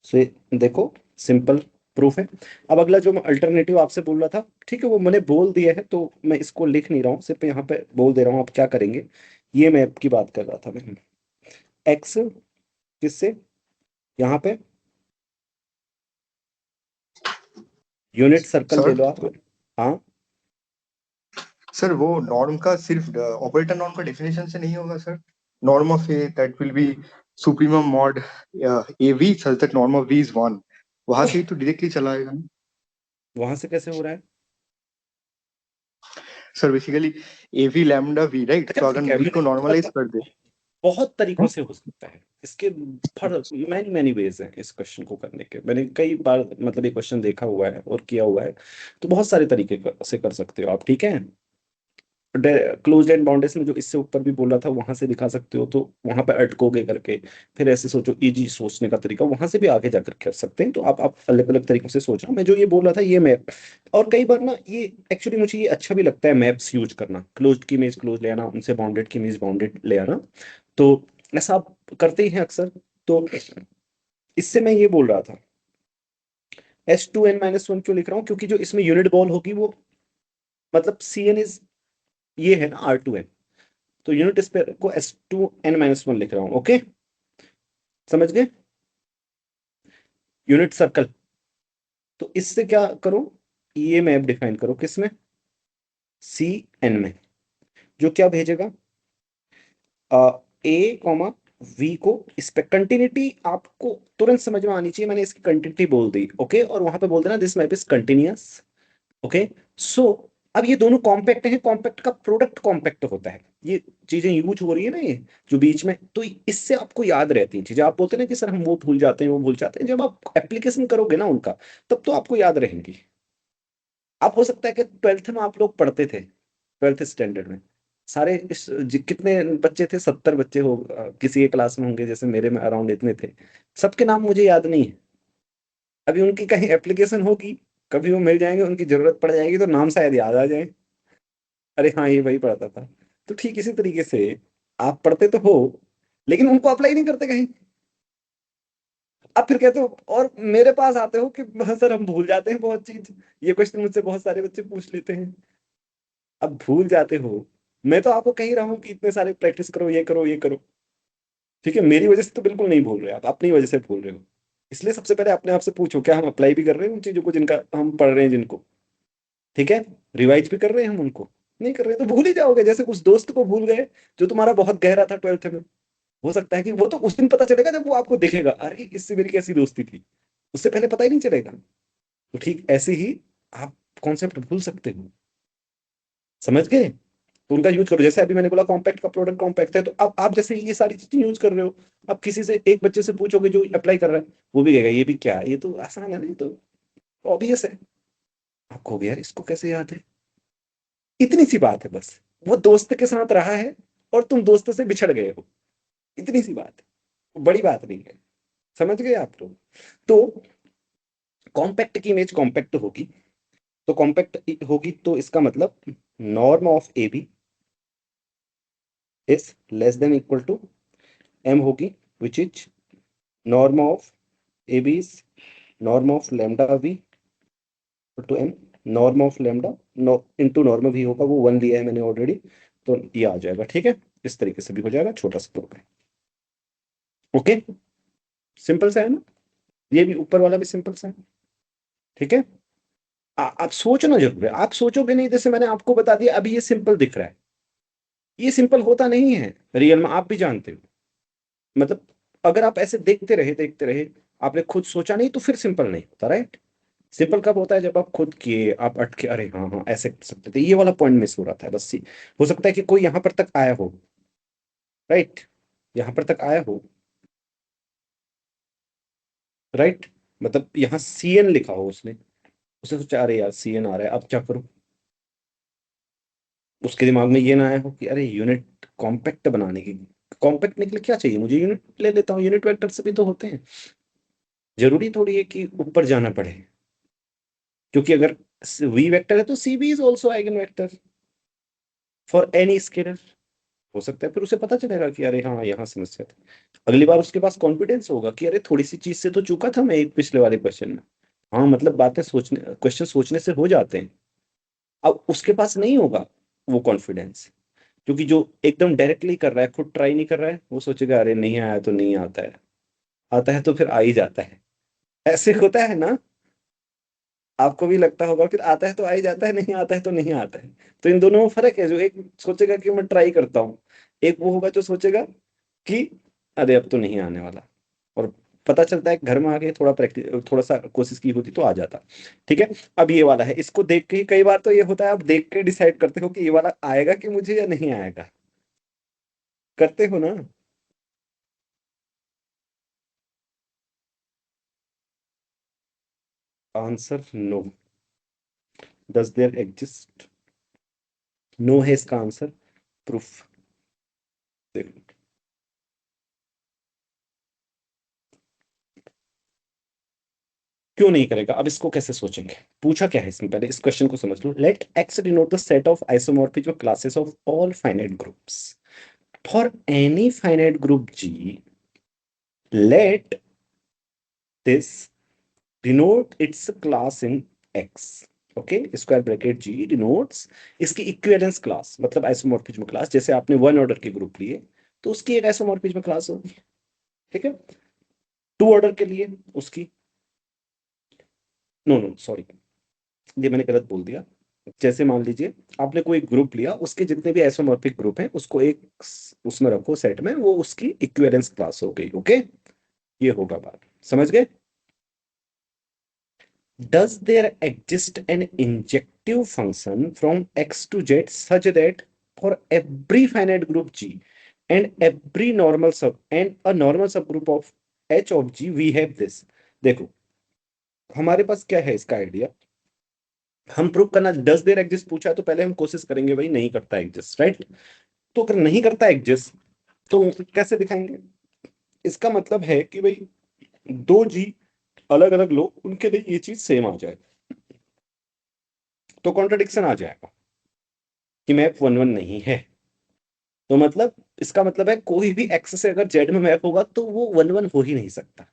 Speaker 1: so देखो simple proof है। अब अगला जो मैं alternative आपसे बोल रहा था, ठीक है, वो मैंने बोल दिया है तो मैं इसको लिख नहीं रहा हूँ, सिर्फ यहाँ पे बोल दे रहा हूँ आप क्या करेंगे। ये मैप की बात कर रहा था मैं, एक्स किससे, यहाँ पे यूनिट सर्कल ले लो आप। हाँ
Speaker 4: सर वो नॉर्म का सिर्फ ऑपरेटर नॉर्म का डेफिनेशन से नहीं होगा sir. Norm of A that will be supremum mod A V such that norm of V is 1, वहां से ही तो डायरेक्टली चला आएगा ना।
Speaker 1: वहां से कैसे हो रहा है
Speaker 4: sir basically A V lambda V, right? तो अगर वी को नॉर्मलाइज कर दे,
Speaker 1: बहुत तरीकों से हो सकता है, इसके मैनी मैनी वेज हैं इस क्वेश्चन को करने के। मैंने कई बार मतलब ये क्वेश्चन देखा हुआ है और किया हुआ है, तो बहुत सारे तरीके से कर सकते हो आप, ठीक है। क्लोज एंड बाउंडेशन में जो इससे ऊपर भी बोला था वहां से दिखा सकते हो, तो वहां पे अटकोगे करके फिर ऐसे सोचो, इजी सोचने का तरीका वहां से भी आगे जाकर कर सकते हैं। तो आप अलग अलग तरीकों से सोच रहा हूँ मैं, जो ये बोल रहा था ये मैप। और कई बार ना ये एक्चुअली मुझे ये अच्छा भी लगता है मैप्स यूज करना, क्लोज की इमेज क्लोज ले आना, उनसे बाउंडेड की इमेज बाउंडेड ले आना, तो ऐसा आप करते ही हैं अक्सर। तो इससे मैं ये बोल रहा था S2n-1 क्यों लिख रहा हूँ, क्योंकि जो इसमें यूनिट बॉल होगी वो मतलब Cn इज ये है ना R2n, तो यूनिट स्पेयर को S2n-1 लिख रहा हूं। ओके, समझ गए, यूनिट सर्कल। तो इससे क्या करो, ये मैप डिफाइन करो किसमें, Cn में, जो क्या भेजेगा ए कॉमा वी को, इस पे कंटिन्यूटी आपको तुरंत समझ में आनी चाहिए, मैंने इसकी कंटिन्यूटी बोल दी। ओके, और वहां पे बोल देना this map is continuous. Okay, so अब ये दोनों कॉम्पैक्ट हैं, कॉम्पैक्ट का प्रोडक्ट कॉम्पैक्ट होता है, ये चीजें यूज हो रही है ना ये जो बीच में, तो इससे आपको याद रहती हैं चीजें। आप बोलते हैं ना कि सर हम वो भूल जाते हैं वो भूल जाते हैं, जब आप एप्लीकेशन करोगे ना उनका, तब तो आपको याद रहेंगी। आप हो सकता है कि 12th में आप लोग पढ़ते थे, 12th स्टैंडर्ड में सारे कितने बच्चे थे, 70 बच्चे हो किसी एक क्लास में होंगे, जैसे मेरे में अराउंड इतने थे, सबके नाम मुझे याद नहीं है। अभी उनकी कहीं एप्लीकेशन होगी, कभी वो मिल जाएंगे, उनकी जरूरत पड़ जाएगी तो नाम शायद याद आ जाए, अरे हाँ ये वही पढ़ता था। तो ठीक इसी तरीके से आप पढ़ते तो हो लेकिन उनको अप्लाई नहीं करते कहीं। अब फिर कहते हो और मेरे पास आते हो कि सर हम भूल जाते हैं बहुत चीज, ये क्वेश्चन मुझसे बहुत सारे बच्चे पूछ लेते हैं। अब भूल जाते हो, मैं तो आपको कह ही रहा हूँ कि इतने सारे प्रैक्टिस करो, ये करो ये करो, ठीक है। मेरी वजह से तो बिल्कुल नहीं भूल रहे, आप अपनी वजह से भूल रहे हो। इसलिए सबसे पहले अपने आप से पूछो क्या हम अप्लाई भी कर रहे हैं उन चीजों को जिनका हम पढ़ रहे हैं जिनको, ठीक है, रिवाइज भी कर रहे हैं हम उनको, नहीं कर रहे तो भूल ही जाओगे। जैसे उस दोस्त को भूल गए जो तुम्हारा बहुत गहरा था 12th में, हो सकता है कि वो तो उस दिन पता चलेगा जब वो आपको दिखेगा, अरे इससे मेरी कैसी दोस्ती थी, उससे पहले पता ही नहीं चलेगा। तो ठीक ऐसे ही आप कॉन्सेप्ट भूल सकते हो, समझ गए, तो उनका यूज करो। जैसे अभी मैंने बोला कॉम्पैक्ट का प्रोडक्ट कॉम्पैक्ट है, तो अब आप जैसे ये सारी चीजें यूज कर रहे हो, अब किसी से एक बच्चे से पूछोगे जो अप्लाई कर रहा है, वो भी कहेगा ये भी क्या है, ये तो आसान है ना, ये तो ऑब्वियस है। आप कहोगे यार इसको कैसे याद है, इतनी सी बात है बस, वो दोस्त के साथ रहा है और तुम दोस्त से बिछड़ गए हो, इतनी सी बात है, बड़ी बात नहीं है, समझ गए आप लोग। तो कॉम्पैक्ट की इमेज कॉम्पैक्ट होगी, तो कॉम्पैक्ट होगी तो इसका मतलब norm of A B is less than equal to M होगी, which is norm of A B is norm of lambda V to M, norm of lambda into norm भी होगा, वो 1 लिया है मैंने ऑलरेडी, तो ये आ जाएगा, ठीक है। इस तरीके से भी हो जाएगा, छोटा सा प्रोग्राम। ओके, सिंपल सा है ना, ये भी ऊपर वाला भी सिंपल सा है, ठीक है। आप सोचना जरूर है, आप सोचोगे नहीं, जैसे मैंने आपको बता दिया अभी ये सिंपल दिख रहा है, ये सिंपल होता नहीं है रियल में, आप भी जानते हो। मतलब अगर आप ऐसे देखते रहे, आपने खुद सोचा नहीं तो फिर सिंपल नहीं होता, राइट। सिंपल कब होता है, जब आप खुद किए, आप अटके, अरे हाँ हाँ ऐसे कर सकते थे, ये वाला पॉइंट मिस हो रहा था बस। हो सकता है कि कोई यहां पर तक आया हो, राइट, यहां पर तक आया हो, राइट, मतलब यहाँ CN लिखा हो उसने, उसने सोचा अरे यार CN आ रहा है, अब क्या करूं। उसके दिमाग में ये ना आया हो कि अरे यूनिट कॉम्पैक्ट बनाने की, कॉम्पैक्ट के लिए क्या चाहिए मुझे, यूनिट ले लेता हूँ, यूनिट वेक्टर से भी तो होते हैं, जरूरी थोड़ी है कि ऊपर जाना पड़े। क्योंकि अगर V वेक्टर है तो CB is also eigen vector for any scalar. हो सकता है फिर उसे पता चलेगा कि अरे हाँ यहाँ समस्या थी, अगली बार उसके पास कॉन्फिडेंस होगा कि अरे थोड़ी सी चीज से तो चूका था मैं एक पिछले वाले क्वेश्चन में। हाँ मतलब बातें सोचने, क्वेश्चन सोचने से हो जाते हैं। अब उसके पास नहीं होगा वो कॉन्फिडेंस, क्योंकि जो एकदम डायरेक्टली कर रहा है, खुद ट्राई नहीं कर रहा है, वो सोचेगा अरे नहीं आया तो नहीं आता है, आता है तो फिर आ ही जाता है। ऐसे होता है ना, आपको भी लगता होगा, फिर आता है तो आ ही जाता है, नहीं आता है तो नहीं आता है। तो इन दोनों में फर्क है, जो एक सोचेगा कि मैं ट्राई करता हूँ, एक वो होगा जो सोचेगा कि अरे अब तो नहीं आने वाला, और पता चलता है घर में आके थोड़ा प्रैक्टिस, थोड़ा सा कोशिश की होती तो आ जाता। ठीक है, अब ये वाला है, इसको देख के ही कई बार तो ये होता है, आप देख के डिसाइड करते हो कि ये वाला आएगा कि मुझे या नहीं आएगा, करते हो ना। Answer no, does there exist, no है इसका आंसर, प्रूफ देखो। क्यों नहीं करेगा, अब इसको कैसे सोचेंगे, पूछा क्या है इसमें, पहले इस क्वेश्चन को समझ लो। Let X denote the set of isomorphism classes of all finite groups for any finite group G, let this denote its class in X, okay, square bracket G denotes इसकी इक्विवेलेंस क्लास, मतलब isomorphism class, जैसे आपने one order के group लिए तो उसकी एक isomorphism class होगी, ठीक है। टू ऑर्डर के लिए उसकी, नो नो सॉरी, ये मैंने गलत बोल दिया। जैसे मान लीजिए आपने कोई ग्रुप लिया, उसके जितने भी आइसोमॉर्फिक ग्रुप हैं उसको एक उसमें रखो सेट में, वो उसकी इक्विवेलेंस क्लास हो गई, ओके। ये होगा बात, समझ गए। Does there exist an injective function from X to Z such that for every finite group G and every normal sub and a normal subgroup of H of G we have this? देखो हमारे पास क्या है इसका idea, हम prove करना, does there exist पूछा है तो पहले हम कोशिश करेंगे भाई नहीं करता एग्जिस्ट, राइट। तो अगर नहीं करता एग्जिस्ट तो कैसे दिखाएंगे, इसका मतलब है कि भाई दो जी अलग अलग लो, उनके लिए ये चीज सेम आ जाए, तो कॉन्ट्रडिक्शन आ जाएगा कि मैप 1 1 नहीं है। तो मतलब इसका मतलब है कोई भी एक्स से अगर जेड में मैप होगा तो वो 1 1 हो ही नहीं सकता,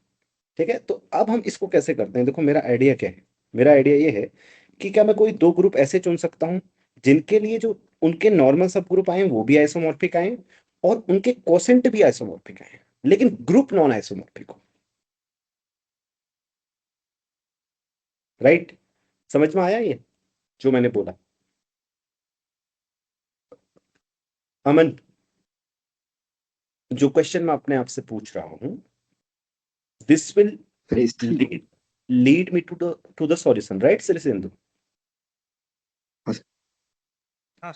Speaker 1: ठीक है। तो अब हम इसको कैसे करते हैं, देखो मेरा आइडिया क्या है, मेरा आइडिया ये है कि क्या मैं कोई दो ग्रुप ऐसे चुन सकता हूं जिनके लिए जो उनके नॉर्मल सब ग्रुप आए वो भी आइसोमॉर्फिक आए और उनके कोसेंट भी आइसोमॉर्फिक आए, लेकिन ग्रुप नॉन आइसोमॉर्फिक हो, राइट। समझ में आया ये जो मैंने बोला, अमन, जो क्वेश्चन मैं अपने आप से पूछ रहा हूं, this will lead me to the solution, right Sindhu?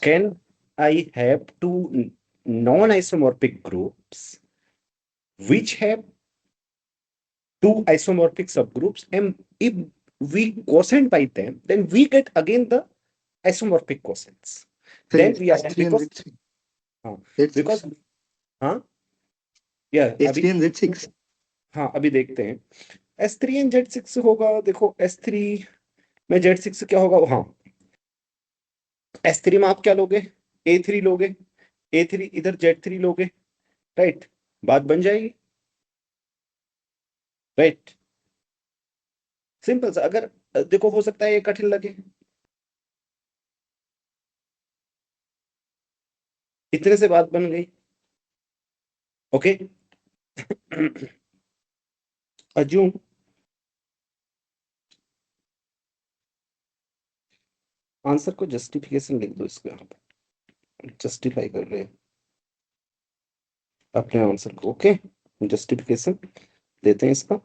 Speaker 1: Can I have two non-isomorphic groups which have two isomorphic subgroups, and if we quotient by them then we get again the isomorphic quotients, then we are because because हाँ या अभी
Speaker 4: Z6
Speaker 1: हाँ अभी देखते हैं S3 and Z6 होगा। देखो S3 में Z6 क्या होगा, हाँ S3 में आप क्या लोगे, A3 लोगे, A3 इधर Z3 लोगे, राइट, बात बन जाएगी, राइट। सिंपल सा, अगर देखो हो सकता है ये कठिन लगे, इतने से बात बन गई, ओके। अज्यूम आंसर को जस्टिफिकेशन लिख दो इसको, यहाँ पे जस्टिफाई कर रहे हैं अपने आंसर को। ओके, जस्टिफिकेशन देते हैं इसका।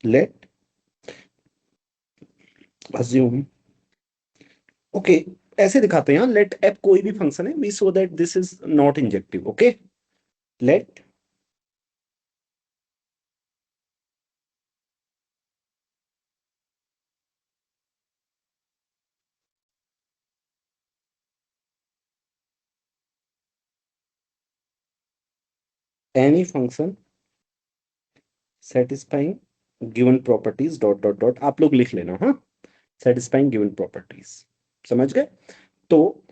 Speaker 1: लेट अज्यूम, ओके ऐसे दिखाते हैं, लेट एफ कोई भी फंक्शन है, we saw that this is not injective. Okay, let any function satisfying given properties dot dot dot, आप लोग लिख लेना। हाँ, सेटिस्फाइंग गिवन प्रॉपर्टीज, समझ गए? तो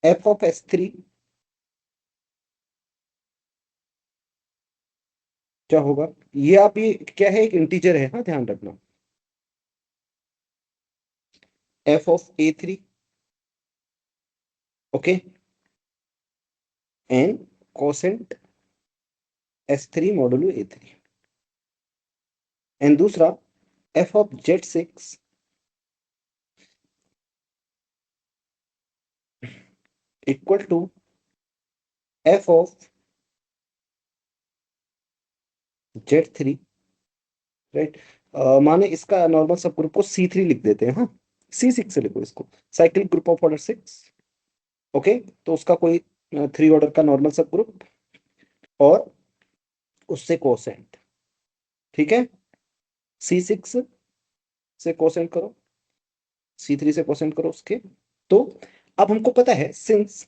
Speaker 1: एफ ऑफ एस थ्री क्या होगा? ये आप ये क्या है, एक इंटीजर है, हाँ ध्यान रखना। F of A three, okay, N coset S three modulo A three. And दूसरा F of Z six equal to F of Z three, right. माने इसका नॉर्मल सब ग्रुप को सी थ्री लिख देते हैं। हाँ, सी सिक्स से लिखो इसको, cyclic group of order six. Okay, तो उसका कोई थ्री ऑर्डर का नॉर्मल सब ग्रुप और उससे कोसेंट, ठीक है। सी सिक्स से कोसेंट करो, सी थ्री से कोसेंट करो उसके। तो अब हमको पता है, since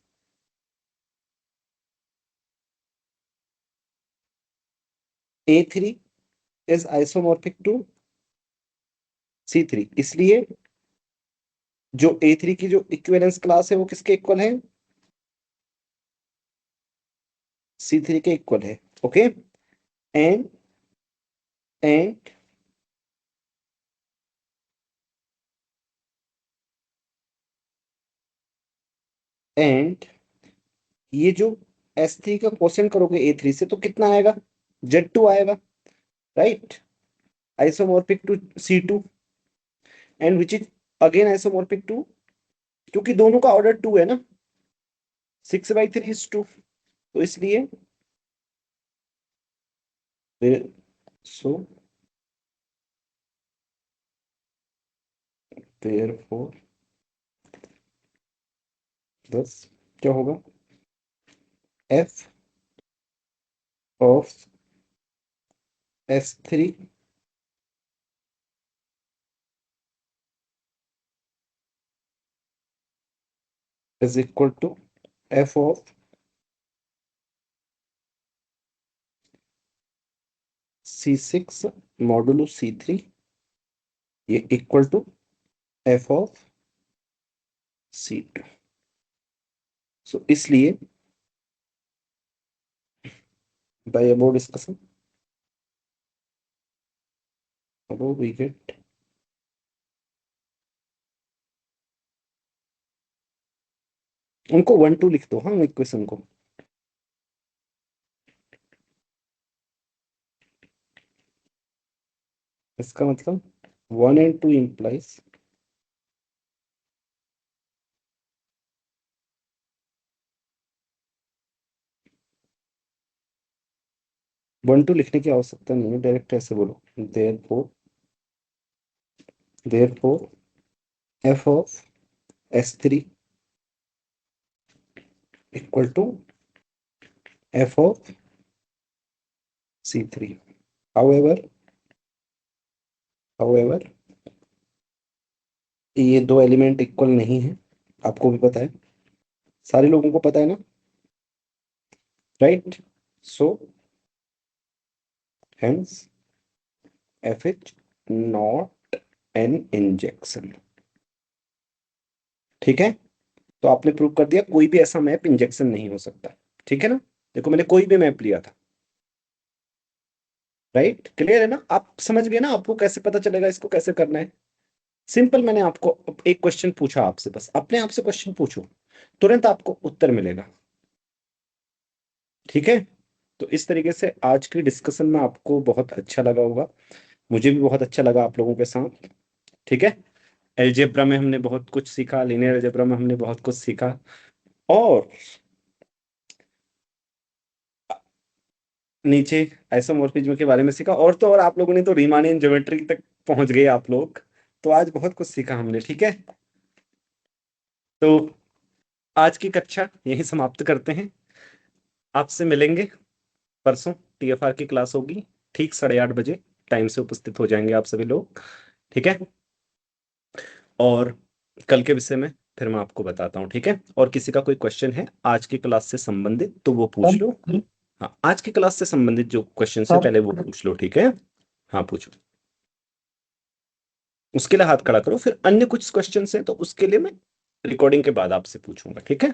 Speaker 1: A three is isomorphic to C three, इसलिए जो ए थ्री की जो इक्विवेलेंस क्लास है वो किसके इक्वल है? सी थ्री के इक्वल है। ओके, एंड एंड एंड ये जो एस थ्री का क्वेश्चन करोगे ए थ्री से तो कितना आएगा? जेड टू आएगा, right, isomorphic to C two, and which is again isomorphic to, क्योंकि दोनों का ऑर्डर टू है ना, 6/3 is 2, तो इसलिए सो therefore thus क्या होगा? f of s3 is equal to f of c6 modulo c3, ये equal to f of c2। So इसलिए by above discussion above we get उनको 1 2 लिख दो, हाँ इक्वेशन को। इसका मतलब 1 and 2 implies 1 2 लिखने की आवश्यकता नहीं है, डायरेक्ट ऐसे बोलो, therefore f of s3 equal to f of c3। however ये दो एलिमेंट इक्वल नहीं है, आपको भी पता है, सारे लोगों को पता है ना, right. So hence F is not an injection, ठीक है। तो आपने प्रूव कर दिया कोई भी ऐसा मैप इंजेक्शन नहीं हो सकता, ठीक है ना। देखो मैंने कोई भी मैप लिया था, राइट, क्लियर है ना, आप समझ गए ना, आपको कैसे पता चलेगा इसको कैसे करना है? सिंपल, मैंने आपको एक क्वेश्चन पूछा आपसे, बस अपने आप से क्वेश्चन पूछो, तुरंत आपको उत्तर मिलेगा, ठीक है। तो इस तरीके से आज की डिस्कशन में आपको बहुत अच्छा लगा होगा, मुझे भी बहुत अच्छा लगा आप लोगों के साथ। ठीक है, अलजेब्रा में हमने बहुत कुछ सीखा, लीनियर अलजेब्रा में हमने बहुत कुछ सीखा, और नीचे आइसोमॉर्फिज्म के बारे में सीखा, और तो और आप लोगों ने तो रीमानियन ज्योमेट्री तक पहुंच गए आप लोग, तो आज बहुत कुछ सीखा हमने। ठीक है, तो आज की कक्षा यहीं समाप्त करते हैं, आपसे मिलेंगे परसों, टीएफआर की क्लास होगी ठीक 8:30 बजे, टाइम से उपस्थित हो जाएंगे आप सभी लोग। ठीक है, और कल के विषय में फिर मैं आपको बताता हूँ। ठीक है, और किसी का कोई क्वेश्चन है आज की क्लास से संबंधित तो वो पूछ लो। हाँ, आज की क्लास से संबंधित जो क्वेश्चन है पहले वो पूछ लो। ठीक है, हाँ पूछो, उसके लिए हाथ खड़ा करो, फिर अन्य कुछ क्वेश्चन है तो उसके लिए मैं रिकॉर्डिंग के बाद आपसे पूछूंगा। ठीक है,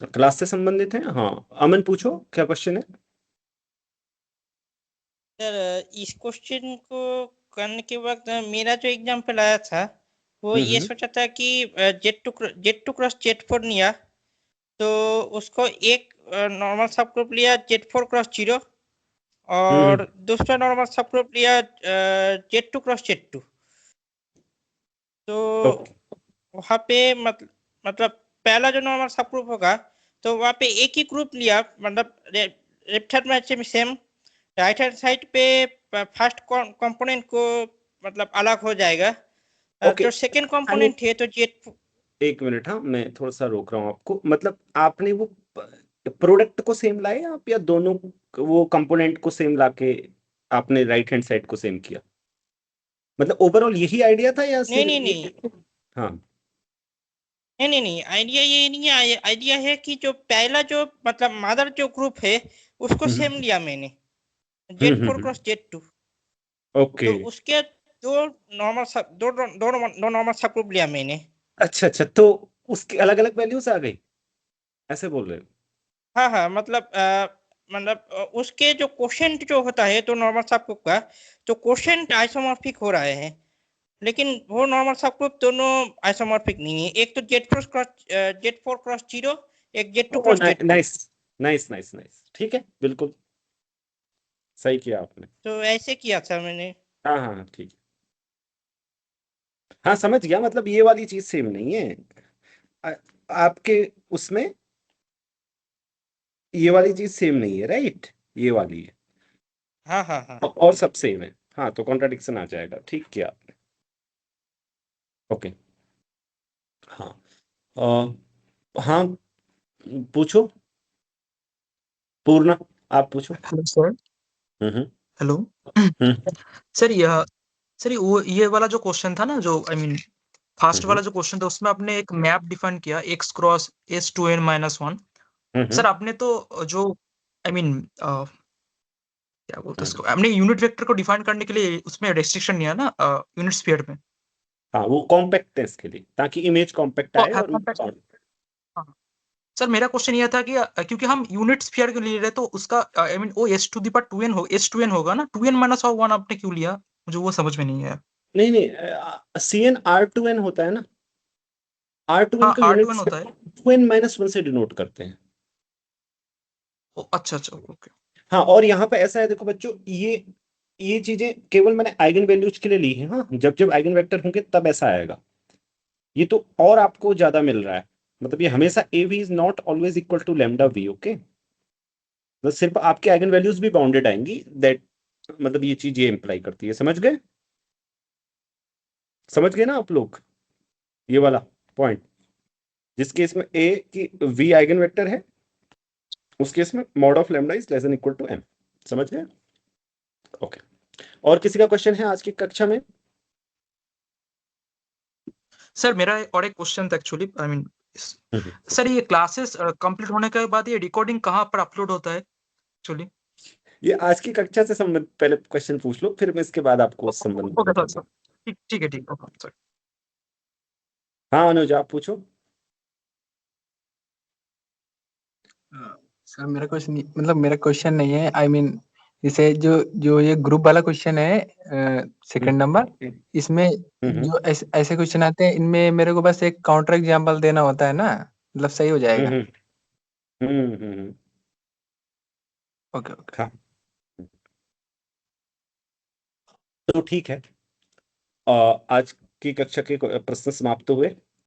Speaker 1: क्लास से संबंधित है। हाँ अमन पूछो, क्या क्वेश्चन है?
Speaker 5: सर इस क्वेश्चन को करने के वक्त मेरा जो एग्जाम्पल आया था वो ये सोचा था कि Z2 क्रॉस Z4 लिया, तो उसको एक नॉर्मल सब ग्रुप लिया Z4 क्रॉस 0, और दूसरा नॉर्मल सब ग्रुप लिया Z2 क्रॉस Z2। तो वहाँ पे मतलब पहला जो नॉर्मल सब ग्रुप होगा तो वहाँ पे एक ही ग्रुप लिया, मतलब लेफ्ट हैंड में सेम, राइट हैंड साइड पे फर्स्ट कंपोनेंट को मतलब अलग हो जाएगा। जो सेकंड कंपोनेंट है तो जेट।
Speaker 1: एक मिनट, हाँ मैं थोड़ा सा रोक रहा हूँ आपको, मतलब आपने वो प्रोडक्ट को सेम लाए आप, या दोनों वो कंपोनेंट को सेम लाके आपने राइट हैंड साइड को सेम किया, मतलब ओवरऑल यही आइडिया था या
Speaker 5: नहीं
Speaker 1: सिर्फ
Speaker 5: नहीं
Speaker 1: हाँ
Speaker 5: नहीं, आइडिया ये नहीं है। आइडिया है कि जो पहला जो मतलब मदर जो ग्रुप है उसको सेम लिया मैंने, Z4 क्रॉस Z2।
Speaker 1: ओके,
Speaker 5: तो उसके दो नॉर्मल सब ग्रुप लिया मैंने।
Speaker 1: अच्छा अच्छा, तो उसकी अलग अलग वैल्यूज आ गई, ऐसे बोल रहे हो?
Speaker 5: हाँ मतलब उसके जो कोशेंट जो होता है तो नॉर्मल सब ग्रुप का, तो कोशेंट आइसोमॉर्फिक हो रहा है, लेकिन वो नॉर्मल सब ग्रुप दोनों आइसोमॉर्फिक नहीं है। एक तो Z4 क्रॉस 0, एक Z2 cross Z2।
Speaker 1: Nice nice nice nice, ठीक है, बिल्कुल सही किया आपने।
Speaker 5: तो ऐसे किया था मैंने।
Speaker 1: हाँ हाँ हाँ, ठीक है, हाँ समझ गया, मतलब ये वाली चीज सेम नहीं है आ, आपके उसमें, ये वाली चीज सेम नहीं है, राइट, ये वाली है
Speaker 5: हाँ
Speaker 1: और सब सेम है। हाँ तो कॉन्ट्राडिक्शन आ जाएगा, ठीक किया आपने। ओके, हाँ हाँ पूछो, पूर्णा आप पूछो।
Speaker 3: Hello sir.
Speaker 1: Hmm
Speaker 3: hello
Speaker 1: hmm
Speaker 3: sir, वो ये वाला जो क्वेश्चन था ना, जो आई मीन फर्स्ट
Speaker 1: हम्म
Speaker 3: वाला जो क्वेश्चन था, उसमें आपने एक मैप डिफाइन किया x क्रॉस S2n-1। सर आपने तो जो आई मीन क्या बोलते हैं उसको, आपने यूनिट वेक्टर को डिफाइन करने के लिए उसमें रेस्ट्रिक्शन नहीं है ना यूनिट स्फीयर में?
Speaker 1: हाँ वो कॉम्पैक्ट है इसके लिए, ताकि इमेज कॉम्पैक्ट आए और
Speaker 3: हाँ। सर मेरा क्वेश्चन ये था कि क्योंकि हम यूनिट स्फीयर के लिए रहे तो उसका आई मीन वो S2n होगा ना, 2n-1 आपने क्यों लिया? मुझे वो समझ में नहीं आया।
Speaker 1: नहीं नहीं, CN R2N होता है ना, R2N
Speaker 3: हाँ
Speaker 1: को यूनिट
Speaker 3: R2n होता है।
Speaker 1: 2n-1 से डिनोट करते हैं।
Speaker 3: अच्छा ओके।
Speaker 1: हाँ, और यहाँ पे ऐसा है, देखो बच्चों, ये चीजें केवल मैंने आइगन वैल्यूज के लिए ली है। हाँ, जब जब आइगन वेक्टर होंगे तब ऐसा आएगा, ये तो और आपको ज्यादा मिल रहा है, मतलब ये हमेशा AV is not always equal to lambda V। Okay, तो सिर्फ आपके आइगन वैल्यूज भी बाउंडेड आएंगी, दैट मतलब ये चीज ये इंप्लाई करती है। समझ गए ना आप लोग ये वाला पॉइंट? जिस केस में A की V आइगन वेक्टर है, उस केस में mod of lambda is less than equal to M। समझ गए? ओके, और किसी का क्वेश्चन है आज की कक्षा में?
Speaker 3: सर मेरा और एक क्वेश्चन था एक्चुअली, आई मीन सर ये क्लासेस कंप्लीट होने के बाद ये रिकॉर्डिंग कहाँ पर अपलोड होता है एक्चुअली?
Speaker 1: ये आज की कक्षा से संबंधित पहले क्वेश्चन पूछ लो, फिर मैं इसके बाद आपको उस संबंध में
Speaker 3: ओके
Speaker 1: बताऊंगा।
Speaker 3: सर, ठीक है ओके सर।
Speaker 1: हाँ अनुज आप पूछो।
Speaker 10: सर मेरा क्वेश्चन मतलब मेरा क्वेश्चन नहीं है, आई मीन जैसे जो जो ये ग्रुप वाला क्वेश्चन है सेकंड नंबर, इसमें जो ऐसे क्वेश्चन आते हैं, इनमें मेरे को बस एक काउंटर एग्जांपल देना होता है ना, मतलब सही हो जाएगा? ओके ओके
Speaker 1: हाँ, तो ठीक है। आज की कक्षा के प्रश्न समाप्त हुए।